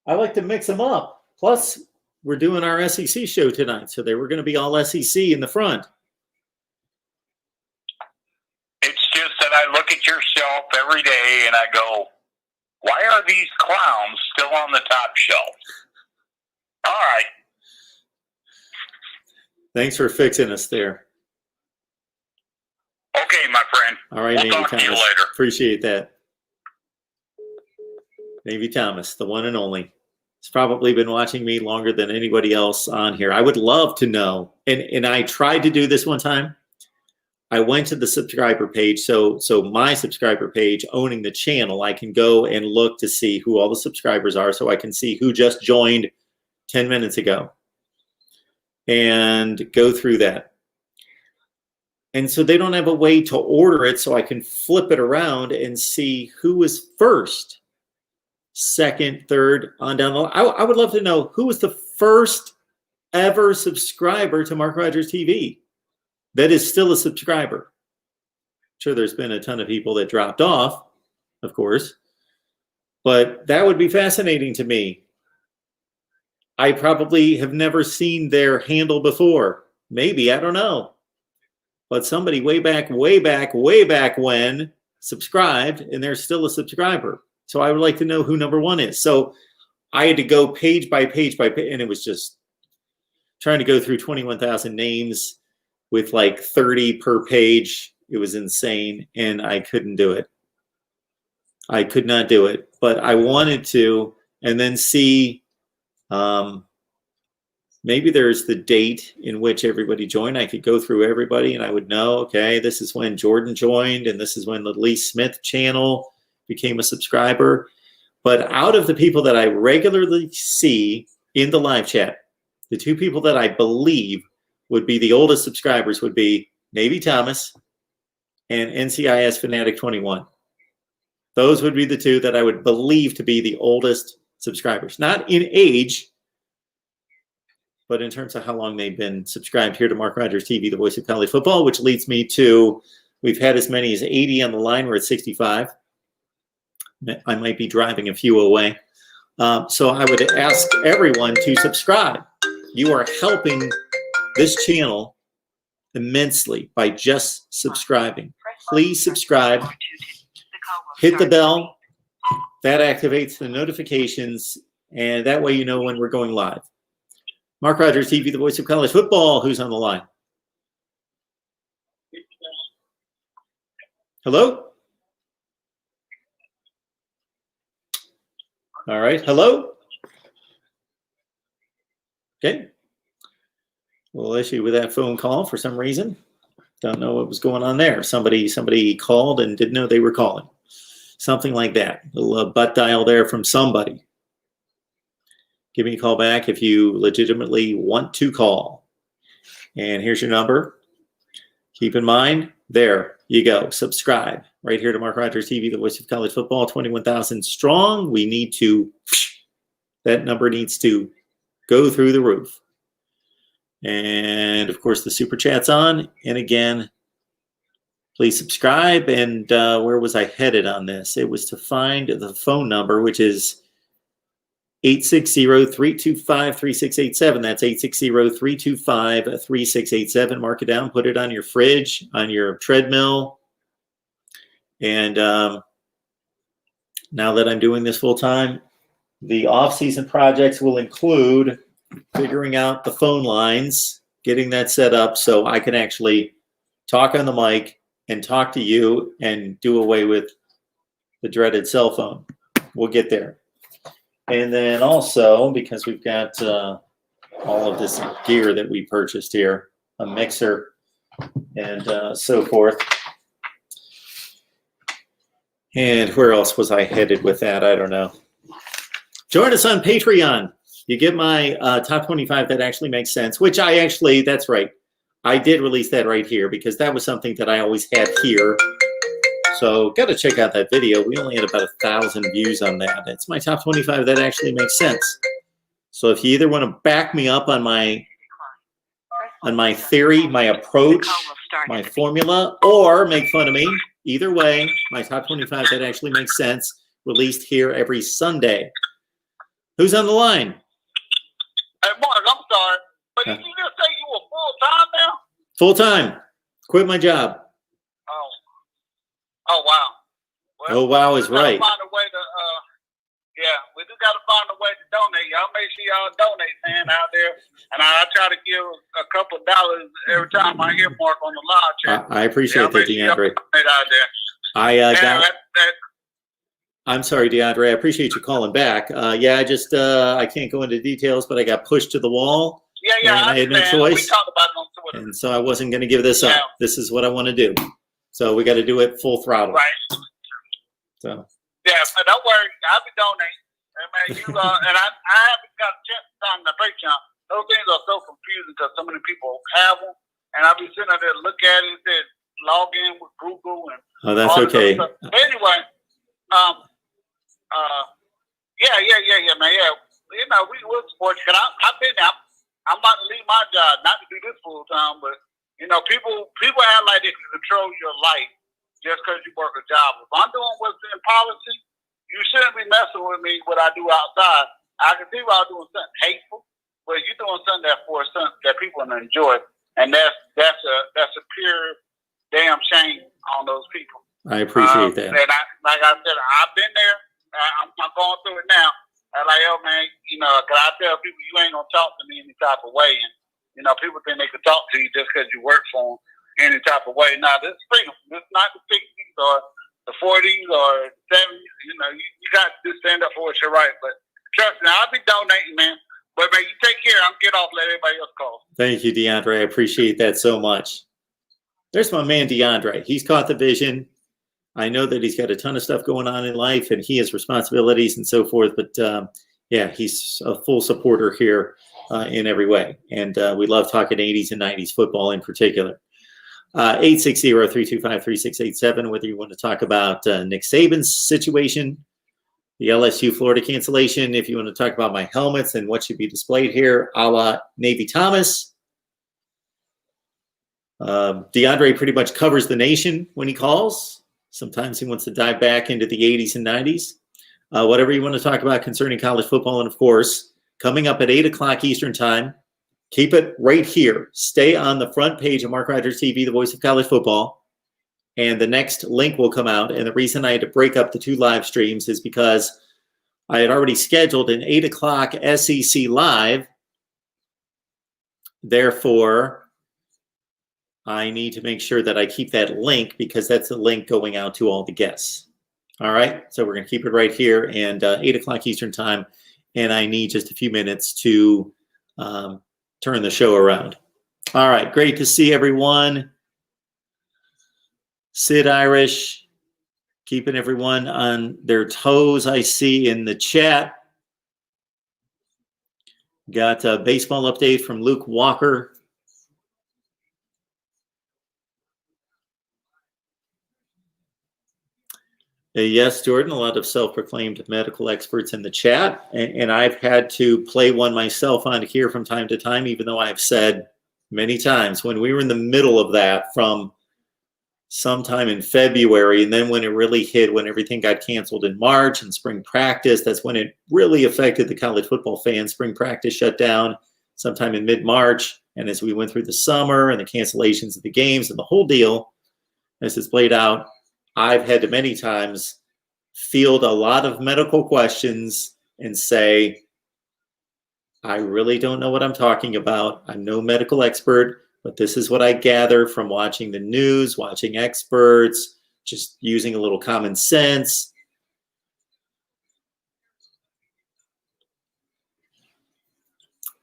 I like to mix them up. Plus, we're doing our SEC show tonight, so they were going to be all SEC in the front. It's just that I look at your shelf every day and I go, why are these clowns still on the top shelf? All right. Thanks for fixing us there. Okay, my friend. All right, we'll Navy talk Thomas. to you later. Appreciate that. Navy Thomas, the one and only. He's probably been watching me longer than anybody else on here. I would love to know, and I tried to do this one time. I went to the subscriber page, so my subscriber page owning the channel, I can go and look to see who all the subscribers are, so I can see who just joined 10 minutes ago and go through that. And so they don't have a way to order it, so I can flip it around and see who was first, second, third, on down the line. I would love to know who was the first ever subscriber to MarkRogersTV that is still a subscriber. I'm sure there's been a ton of people that dropped off, of course. But that would be fascinating to me. I probably have never seen their handle before. Maybe, I don't know. But somebody way back when subscribed, and they're still a subscriber. So I would like to know who number one is. So I had to go page by page, and it was just trying to go through 21,000 names with like 30 per page. It was insane, and I couldn't do it. I could not do it, but I wanted to, and then see maybe there's the date in which everybody joined. I could go through everybody, and I would know, okay, this is when Jordan joined, and this is when the Lee Smith channel became a subscriber. But out of the people that I regularly see in the live chat, the two people that I believe would be the oldest subscribers would be Navy Thomas and NCIS Fanatic 21. Those would be the two that I would believe to be the oldest subscribers. Not in age, but in terms of how long they've been subscribed here to Mark Rogers TV, the voice of college football, which leads me to, we've had as many as 80 on the line. We're at 65. I might be driving a few away. So I would ask everyone to subscribe. You are helping this channel immensely by just subscribing. Please subscribe. Hit the bell. That activates the notifications, and that way you know when we're going live. Mark Rogers TV, the voice of college football. Who's on the line? Hello? All right. Hello? Okay. Little issue with that phone call for some reason. Don't know what was going on there. Somebody called and didn't know they were calling. Something like that. A little butt dial there from somebody. Give me a call back if you legitimately want to call. And here's your number. Keep in mind, there you go. Subscribe right here to Mark Rogers TV, the voice of college football, 21,000 strong. We need to, that number needs to go through the roof. And of course, the super chat's on. And again, please subscribe. And where was I headed on this? It was to find the phone number, which is 860-325-3687. That's 860-325-3687. Mark it down. Put it on your fridge, on your treadmill. And now that I'm doing this full time, the off-season projects will include figuring out the phone lines, getting that set up so I can actually talk on the mic and talk to you and do away with the dreaded cell phone. We'll get there. And then also, because we've got all of this gear that we purchased here, a mixer and so forth. And where else was I headed with that? I don't know. Join us on Patreon. You get my top 25 that actually makes sense, which I actually, that's right. I did release that right here because that was something that I always had here. So got to check out that video. We only had about 1,000 views on that. It's my top 25 that actually makes sense. So if you either want to back me up on my theory, my approach, my formula, or make fun of me, either way, my top 25 that actually makes sense, released here every Sunday. Who's on the line? Hey, Mark, I'm sorry, but did you just say you were full-time now? Full-time. Quit my job. Oh, wow. Well, oh, wow is right. Find a way to, we just got to find a way to donate. Y'all make sure y'all donate, man, out there. And I try to give a couple of dollars every time I hear Mark on the live chat. I appreciate that, DeAndre. Out there. I'm sorry, DeAndre. I appreciate you calling back. I can't go into details, but I got pushed to the wall. Yeah, and I had no choice. We talked about it on Twitter. And so I wasn't going to give this up. This is what I want to do. So we got to do it full throttle. Right. So. Yeah, but don't worry. I'll be donating. Man, and I haven't got a chance to sign the Patreon. Those things are so confusing because so many people have them. And I'll be sitting there to look at it and say, log in with Google. And that's okay. But anyway, man. Yeah. You know, we will support you. I've been there. I'm about to leave my job, not to do this full time, but you know, people act like they can control your life just because you work a job. If I'm doing what's in policy, you shouldn't be messing with me what I do outside. I can see why I'm doing something hateful, but you're doing something that people will enjoy, and that's a pure damn shame on those people. I appreciate that. And like I said, I've been there. I'm going through it now. I'm like, yo, man, cause I tell people you ain't gonna talk to me any type of way, and people think they can talk to you just because you work for them any type of way. Now, this is freedom. This is not the 60s or the 40s or 70s. You got to stand up for what you're right. But trust me, I'll be donating, man. But man, you take care. I'm get off. Let everybody else call. Thank you, DeAndre. I appreciate that so much. There's my man, DeAndre. He's caught the vision. I know that he's got a ton of stuff going on in life, and he has responsibilities and so forth. But yeah, he's a full supporter here in every way. And we love talking 80s and 90s football in particular. 860-325-3687, whether you want to talk about Nick Saban's situation, the LSU Florida cancellation, if you want to talk about my helmets and what should be displayed here, a la Navy Thomas. DeAndre pretty much covers the nation when he calls. Sometimes he wants to dive back into the 80s and 90s. Whatever you want to talk about concerning college football. And, of course, coming up at 8 o'clock Eastern time, keep it right here. Stay on the front page of Mark Rogers TV, the voice of college football. And the next link will come out. And the reason I had to break up the two live streams is because I had already scheduled an 8 o'clock SEC live. Therefore, I need to make sure that I keep that link because that's the link going out to all the guests. All right. So we're going to keep it right here and 8 o'clock Eastern time. And I need just a few minutes to turn the show around. All right. Great to see everyone. Sid Irish, keeping everyone on their toes, I see in the chat. Got a baseball update from Luke Walker. Yes, Jordan, a lot of self-proclaimed medical experts in the chat. And I've had to play one myself on here from time to time, even though I've said many times when we were in the middle of that from sometime in February, and then when it really hit, when everything got canceled in March and spring practice, that's when it really affected the college football fans. Spring practice shut down sometime in mid-March. And as we went through the summer and the cancellations of the games and the whole deal, as it's played out, I've had to many times field a lot of medical questions and say, I really don't know what I'm talking about. I'm no medical expert, but this is what I gather from watching the news, watching experts, just using a little common sense.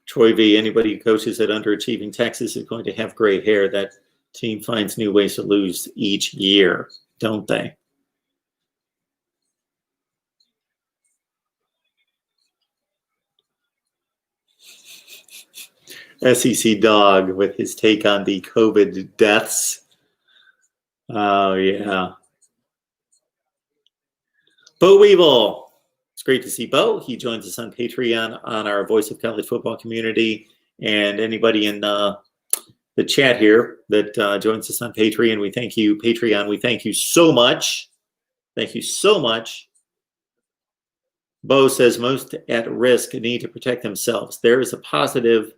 Troy V, anybody who coaches at underachieving Texas is going to have gray hair. That team finds new ways to lose each year, don't they? SEC Dog with his take on the COVID deaths. Oh, yeah. Bo Weevil. It's great to see Bo. He joins us on Patreon on our Voice of College Football community. And anybody in the chat here that joins us on Patreon, we thank you. Patreon, we thank you so much. Thank you so much. Bo says most at risk need to protect themselves. There is a positive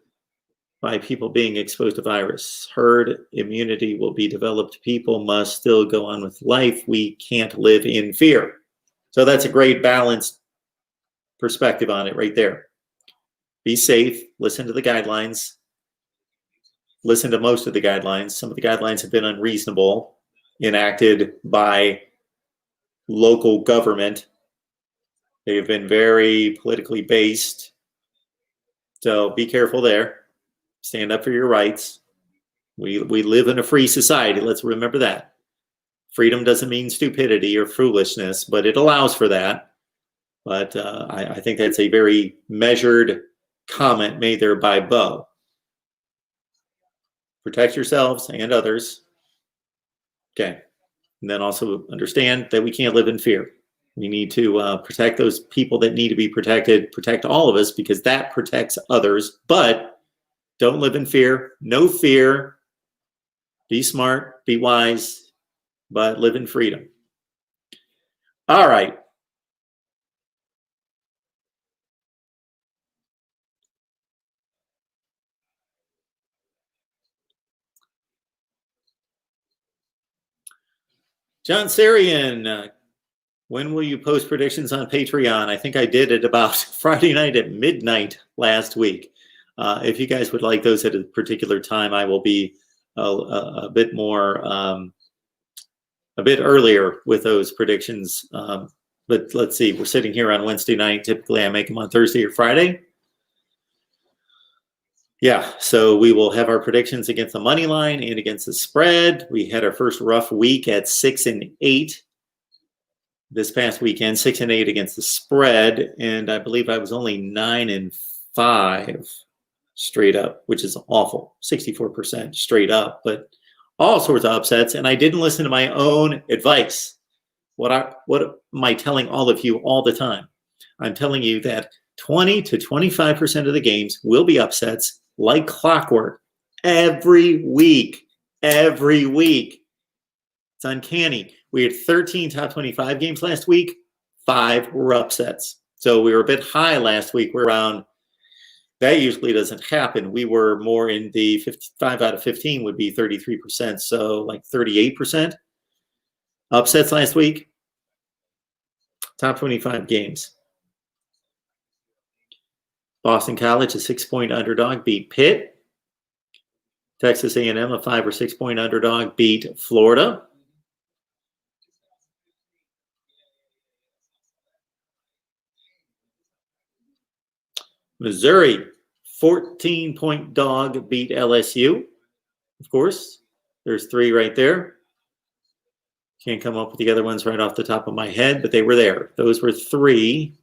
by people being exposed to virus. Herd immunity will be developed. People must still go on with life. We can't live in fear. So that's a great balanced perspective on it right there. Be safe. Listen to the guidelines. Listen to most of the guidelines. Some of the guidelines have been unreasonable, enacted by local government. They have been very politically based. So be careful there. Stand up for your rights. We live in a free society. Let's remember that. Freedom doesn't mean stupidity or foolishness, but it allows for that. But I think that's a very measured comment made there by Bo. Protect yourselves and others. Okay. And then also understand that we can't live in fear. We need to protect those people that need to be protected, protect all of us, because that protects others. But don't live in fear. No fear. Be smart. Be wise. but live in freedom. All right. John Sarian, when will you post predictions on Patreon? I think I did it about Friday night at midnight last week. If you guys would like those at a particular time, I will be a bit more, a bit earlier with those predictions. But let's see, we're sitting here on Wednesday night. Typically, I make them on Thursday or Friday. Yeah, so we will have our predictions against the money line and against the spread. We had our first rough week at 6-8 this past weekend, 6-8 against the spread, and I believe I was only 9-5 straight up, which is awful, 64% straight up, but all sorts of upsets. And I didn't listen to my own advice. What am I telling all of you all the time? I'm telling you that 20 to 25% of the games will be upsets like clockwork every week. Every week. It's uncanny. We had 13 top 25 games last week. 5 were upsets. So we were a bit high last week. We're around, that usually doesn't happen. We were more in the 5 out of 15 would be 33%. So like 38% upsets last week. Top 25 games. Boston College, a 6-point underdog, beat Pitt. Texas A&M, a 5 or 6-point underdog, beat Florida. Missouri, 14-point dog, beat LSU. Of course, there's 3 right there. Can't come up with the other ones right off the top of my head, but they were there. Those were 3.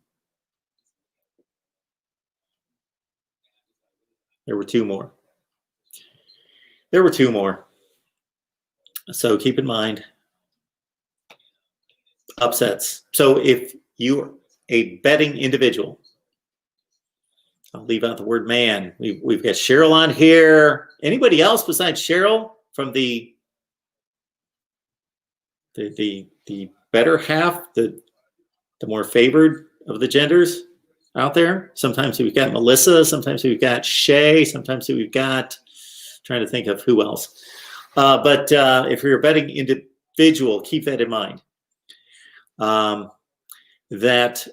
There were 2 more. There were 2 more. So keep in mind, upsets. So if you're a betting individual, I'll leave out the word man. We've got Cheryl on here. Anybody else besides Cheryl from the better half, the more favored of the genders out there? Sometimes we've got Melissa, sometimes we've got Shay, sometimes we've got, trying to think of who else. But if you're a betting individual, keep that in mind. That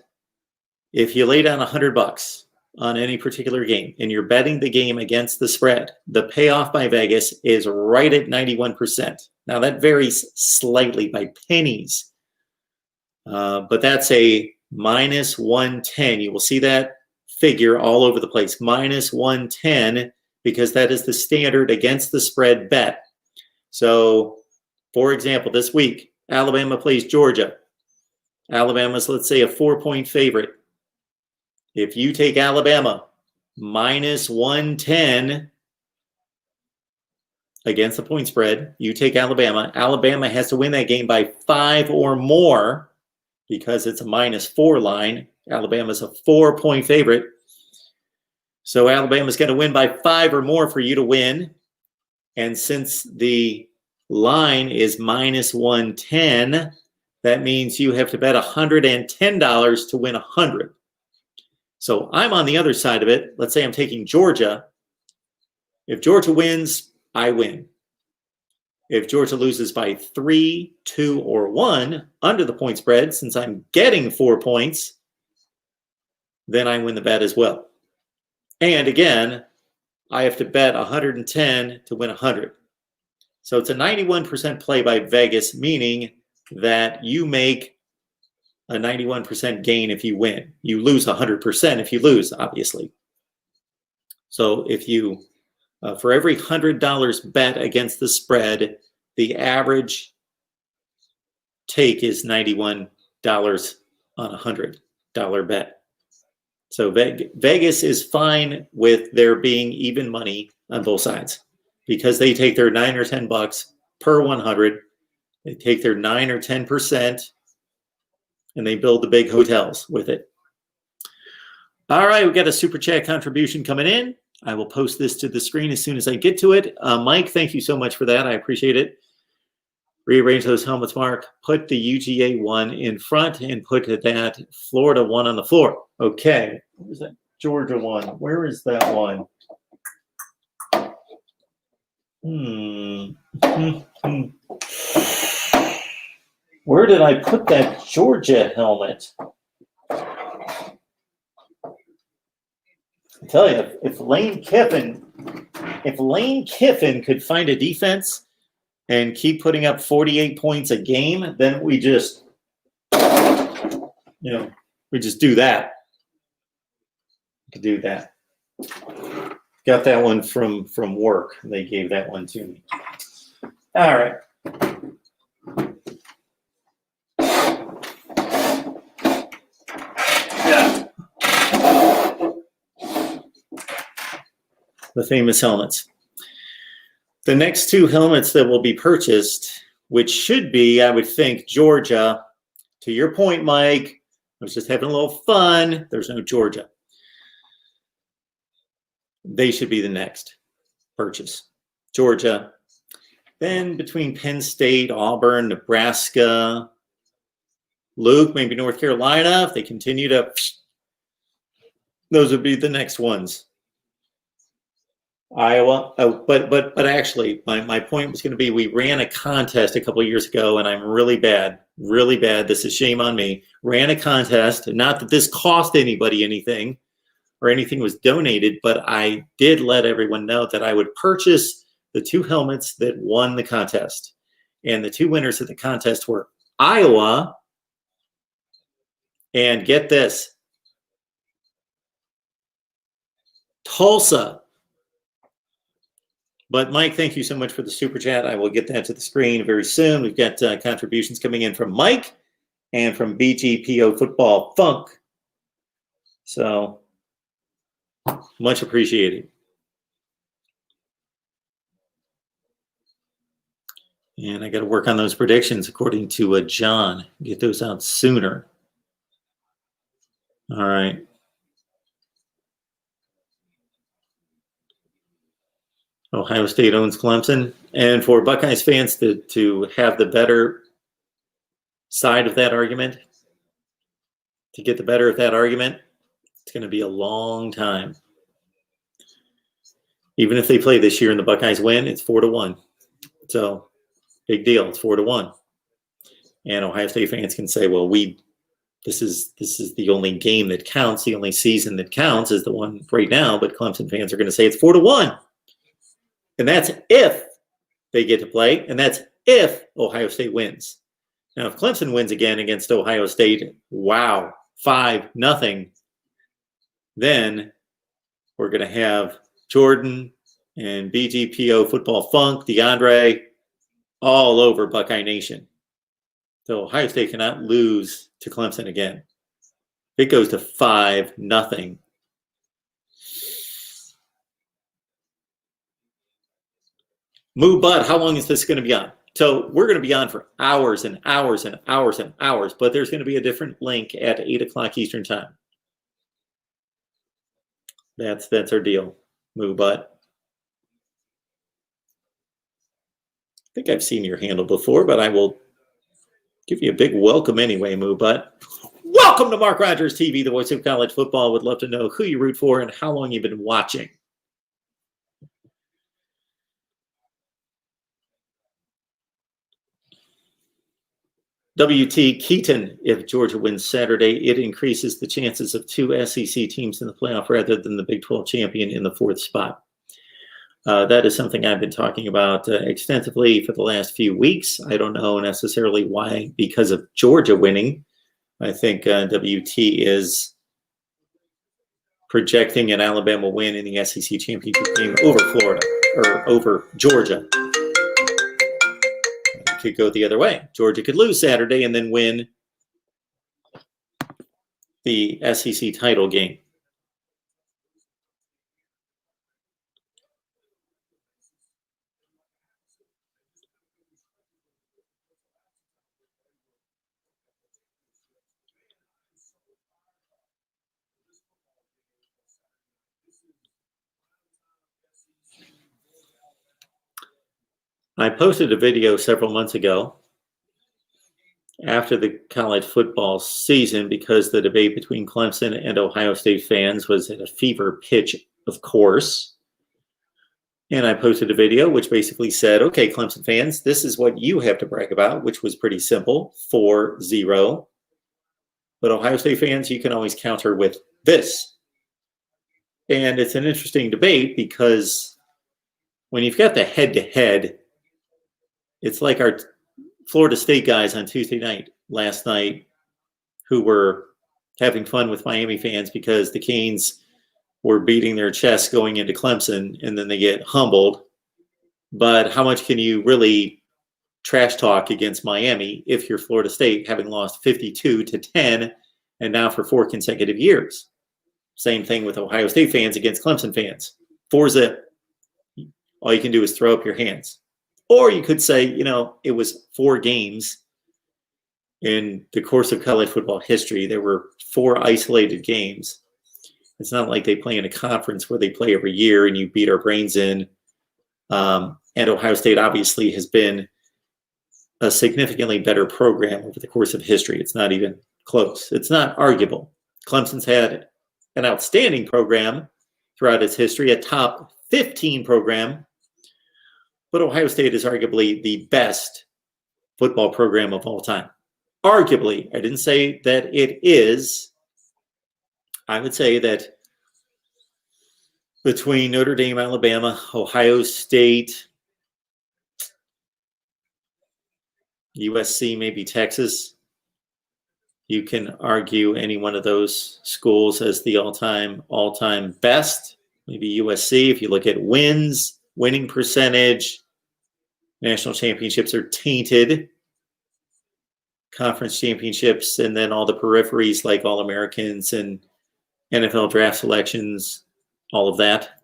if you lay down $100 on any particular game and you're betting the game against the spread, the payoff by Vegas is right at 91%. Now that varies slightly by pennies, but that's a minus 110. You will see that figure all over the place, minus 110, because that is the standard against the spread bet. So, for example, this week, Alabama plays Georgia. Alabama's, let's say, a 4-point favorite. If you take Alabama minus 110 against the point spread, you take Alabama. Alabama has to win that game by 5 or more because it's a -4 line. Alabama's a 4-point favorite. So Alabama's going to win by 5 or more for you to win. And since the line is minus 110, that means you have to bet $110 to win 100. So I'm on the other side of it. Let's say I'm taking Georgia. If Georgia wins, I win. If Georgia loses by 3, 2, or 1 under the point spread, since I'm getting 4 points, then I win the bet as well. And again, I have to bet 110 to win 100. So it's a 91% play by Vegas, meaning that you make a 91% gain if you win. You lose 100% if you lose, obviously. So if you, for every $100 bet against the spread, the average take is $91 on a $100 bet. So Vegas is fine with there being even money on both sides because they take their 9 or 10 bucks per 100. They take their 9 or 10% and they build the big hotels with it. All right, we got a super chat contribution coming in. I will post this to the screen as soon as I get to it. Mike, thank you so much for that. I appreciate it. Rearrange those helmets, Mark. Put the UGA one in front and put that Florida one on the floor. Okay. Where's that Georgia one? Where is that one? Where did I put that Georgia helmet? I tell you, if Lane Kiffin could find a defense and keep putting up 48 points a game, then we just do that. We could do that. Got that one from work. They gave that one to me. All right. Yeah. The famous helmets. The next two helmets that will be purchased, which should be, I would think, Georgia. To your point, Mike, I was just having a little fun. There's no Georgia. They should be the next purchase. Georgia. Then between Penn State, Auburn, Nebraska, Luke, maybe North Carolina, if they continue to, those would be the next ones. Iowa. Oh, but actually, my point was going to be, we ran a contest a couple of years ago, and I'm really bad. This is shame on me. Ran a contest, not that this cost anybody anything or anything was donated, but I did let everyone know that I would purchase the two helmets that won the contest. And the two winners of the contest were Iowa, and get this, Tulsa. But Mike, thank you so much for the super chat. I will get that to the screen very soon. We've got contributions coming in from Mike and from BGPO Football Funk. So much appreciated. And I got to work on those predictions according to John. Get those out sooner. All right. Ohio State owns Clemson. And for Buckeyes fans to have the better side of that argument, to get the better of that argument, it's going to be a long time. Even if they play this year and the Buckeyes win, it's 4-1. So big deal. It's 4-1. And Ohio State fans can say, well, this is the only game that counts. The only season that counts is the one right now. But Clemson fans are going to say it's 4-1. And that's if they get to play. And that's if Ohio State wins. Now, if Clemson wins again against Ohio State, wow, 5-0, then we're going to have Jordan and BGPO Football Funk, DeAndre, all over Buckeye Nation. So Ohio State cannot lose to Clemson again. If it goes to 5-0. Moo Bud, how long is this going to be on? So we're going to be on for hours and hours and hours and hours, but there's going to be a different link at 8 o'clock Eastern time. That's our deal, Moo Bud. I think I've seen your handle before, but I will give you a big welcome anyway, Moo Bud. Welcome to Mark Rogers TV, the voice of college football. Would love to know who you root for and how long you've been watching. WT Keaton, if Georgia wins Saturday, it increases the chances of 2 SEC teams in the playoff rather than the Big 12 champion in the 4th spot. That is something I've been talking about extensively for the last few weeks. I don't know necessarily why, because of Georgia winning. I think WT is projecting an Alabama win in the SEC championship game over Florida, or over Georgia. It could go the other way. Georgia could lose Saturday and then win the SEC title game. I posted a video several months ago after the college football season because the debate between Clemson and Ohio State fans was at a fever pitch, of course. And I posted a video which basically said, okay, Clemson fans, this is what you have to brag about, which was pretty simple, 4-0. But Ohio State fans, you can always counter with this. And it's an interesting debate because when you've got the head-to-head, it's like our Florida State guys on Tuesday night, last night, who were having fun with Miami fans because the Canes were beating their chests going into Clemson, and then they get humbled. But how much can you really trash talk against Miami if you're Florida State, having lost 52-10, and now for 4 consecutive years? Same thing with Ohio State fans against Clemson fans. 4-0. All you can do is throw up your hands. Or you could say, you know, it was 4 games in the course of college football history. There were 4 isolated games. It's not like they play in a conference where they play every year and you beat our brains in. And Ohio State obviously has been a significantly better program over the course of history. It's not even close. It's not arguable. Clemson's had an outstanding program throughout its history, a top 15 program. But Ohio State is arguably the best football program of all time. Arguably, I didn't say that it is. I would say that between Notre Dame, Alabama, Ohio State, USC, maybe Texas, you can argue any one of those schools as the all-time best. Maybe USC, if you look at wins, winning percentage, national championships are tainted, conference championships, and then all the peripheries like All-Americans and NFL draft selections, all of that.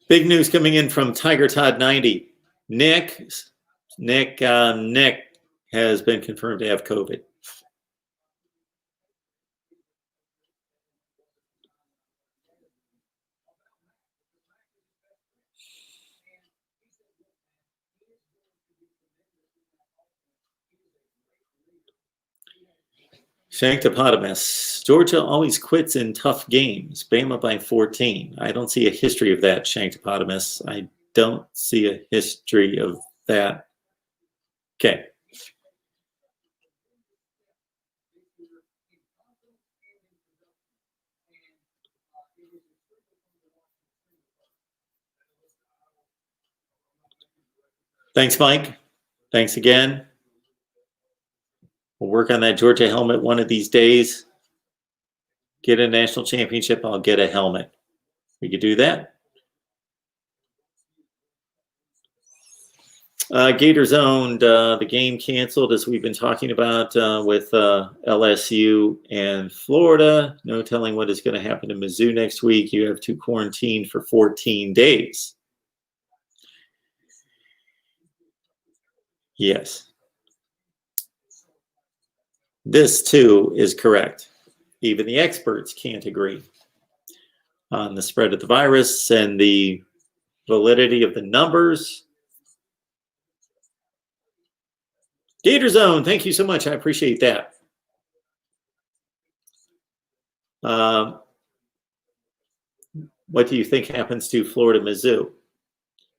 Big news coming in from Tiger Todd 90. Nick has been confirmed to have COVID. Shanktopotamus. Georgia always quits in tough games. Bama by 14. I don't see a history of that, Shanktopotamus. I don't see a history of that. Okay. Thanks, Mike. Thanks again. We'll work on that Georgia helmet one of these days. Get a national championship, I'll get a helmet. We could do that. Gators owned, the game canceled as we've been talking about with LSU and Florida. No telling what is going to happen to Mizzou next week. You have to quarantine for 14 days. Yes. This, too, is correct. Even the experts can't agree on the spread of the virus and the validity of the numbers. Gator Zone, thank you so much. I appreciate that. What do you think happens to Florida Mizzou?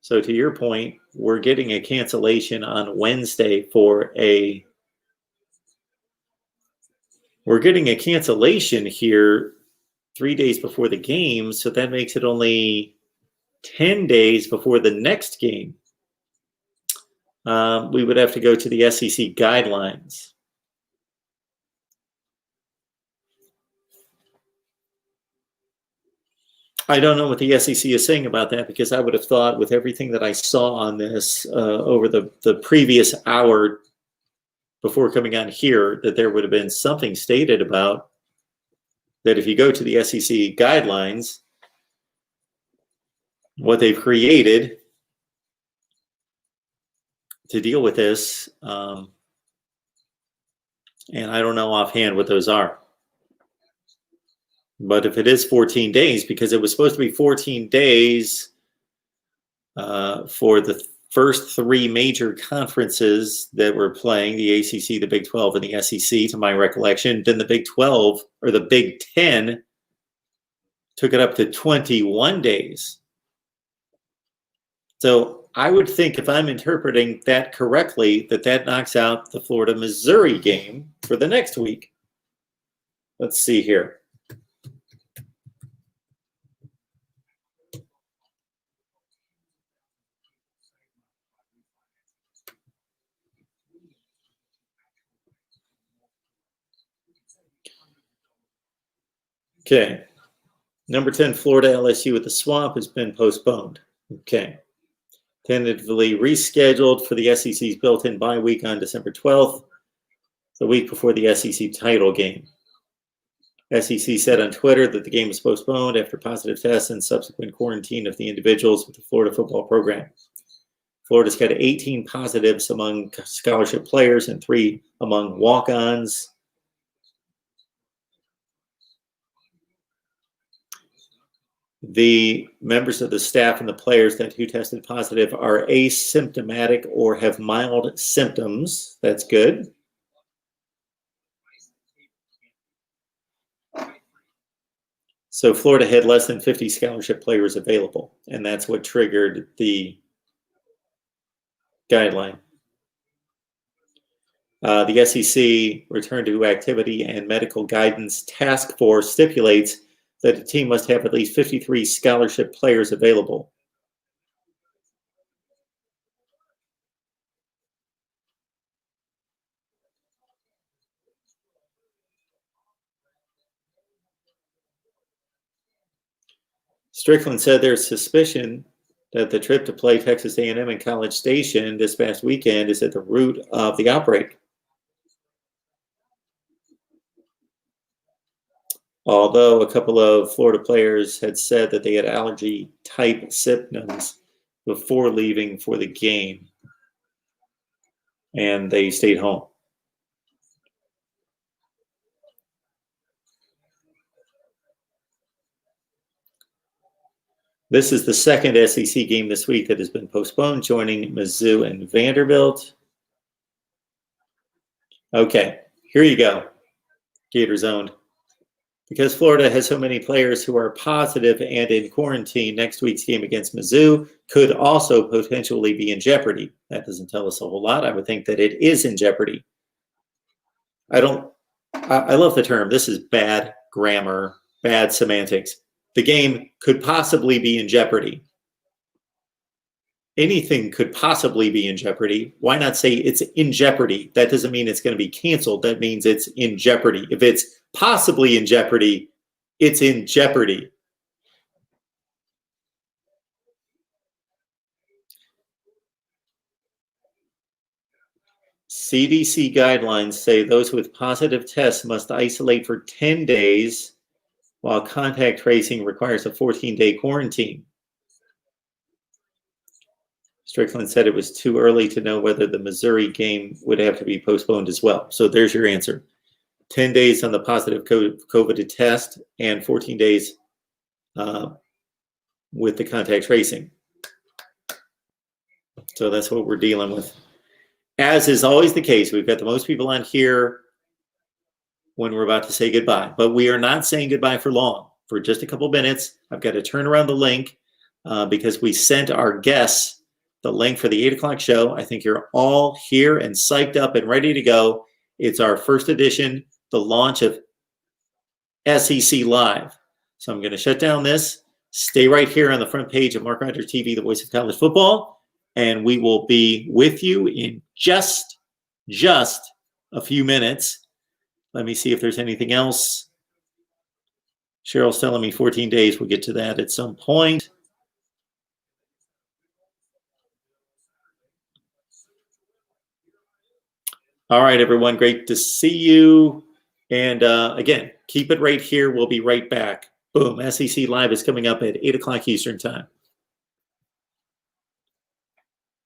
So to your point, we're getting a cancellation on Wednesday for a... We're getting a cancellation here 3 days before the game, so that makes it only 10 days before the next game. We would have to go to the SEC guidelines. I don't know what the SEC is saying about that, because I would have thought with everything that I saw on this over the previous hour before coming on here, that there would have been something stated about that if you go to the SEC guidelines, what they've created to deal with this, and I don't know offhand what those are. But if it is 14 days, because it was supposed to be 14 days for the first three major conferences that were playing, the ACC, the Big 12, and the SEC, to my recollection, then the Big 12 or the Big 10 took it up to 21 days. So I would think, if I'm interpreting that correctly, that knocks out the Florida-Missouri game for the next week. Let's see here. Okay. Number 10, Florida-LSU at the Swamp has been postponed. Okay. Tentatively rescheduled for the SEC's built-in bye week on December 12th, the week before the SEC title game. SEC said on Twitter that the game was postponed after positive tests and subsequent quarantine of the individuals with the Florida football program. Florida's got 18 positives among scholarship players and 3 among walk-ons. The members of the staff and the players who tested positive are asymptomatic or have mild symptoms. That's good. So Florida had less than 50 scholarship players available, and that's what triggered the guideline. The SEC Return to Activity and Medical Guidance Task Force stipulates that the team must have at least 53 scholarship players available. Strickland said there's suspicion that the trip to play Texas A&M in College Station this past weekend is at the root of the outbreak. Although a couple of Florida players had said that they had allergy-type symptoms before leaving for the game, and they stayed home. This is the second SEC game this week that has been postponed, joining Mizzou and Vanderbilt. Okay, here you go, Gators owned. Because Florida has so many players who are positive and in quarantine, next week's game against Mizzou could also potentially be in jeopardy. That doesn't tell us a whole lot. I would think that it is in jeopardy. I love the term. This is bad grammar, bad semantics. The game could possibly be in jeopardy. Anything could possibly be in jeopardy. Why not say it's in jeopardy? That doesn't mean it's going to be canceled. That means it's in jeopardy. If it's possibly in jeopardy, it's in jeopardy. CDC guidelines say those with positive tests must isolate for 10 days, while contact tracing requires a 14-day quarantine. Strickland said it was too early to know whether the Missouri game would have to be postponed as well. So there's your answer. 10 days on the positive COVID test and 14 days with the contact tracing. So that's what we're dealing with. As is always the case, we've got the most people on here when we're about to say goodbye. But we are not saying goodbye for long, for just a couple minutes. I've got to turn around the link because we sent our guests the link for the 8 o'clock show. I think you're all here and psyched up and ready to go. It's our first edition, the launch of SEC Live. So I'm going to shut down this. Stay right here on the front page of MarkRogersTV, the voice of college football, and we will be with you in just a few minutes. Let me see if there's anything else. Cheryl's telling me 14 days. We'll get to that at some point. All right, everyone. Great to see you. And again, keep it right here. We'll be right back. Boom. SEC Live is coming up at 8 o'clock Eastern time.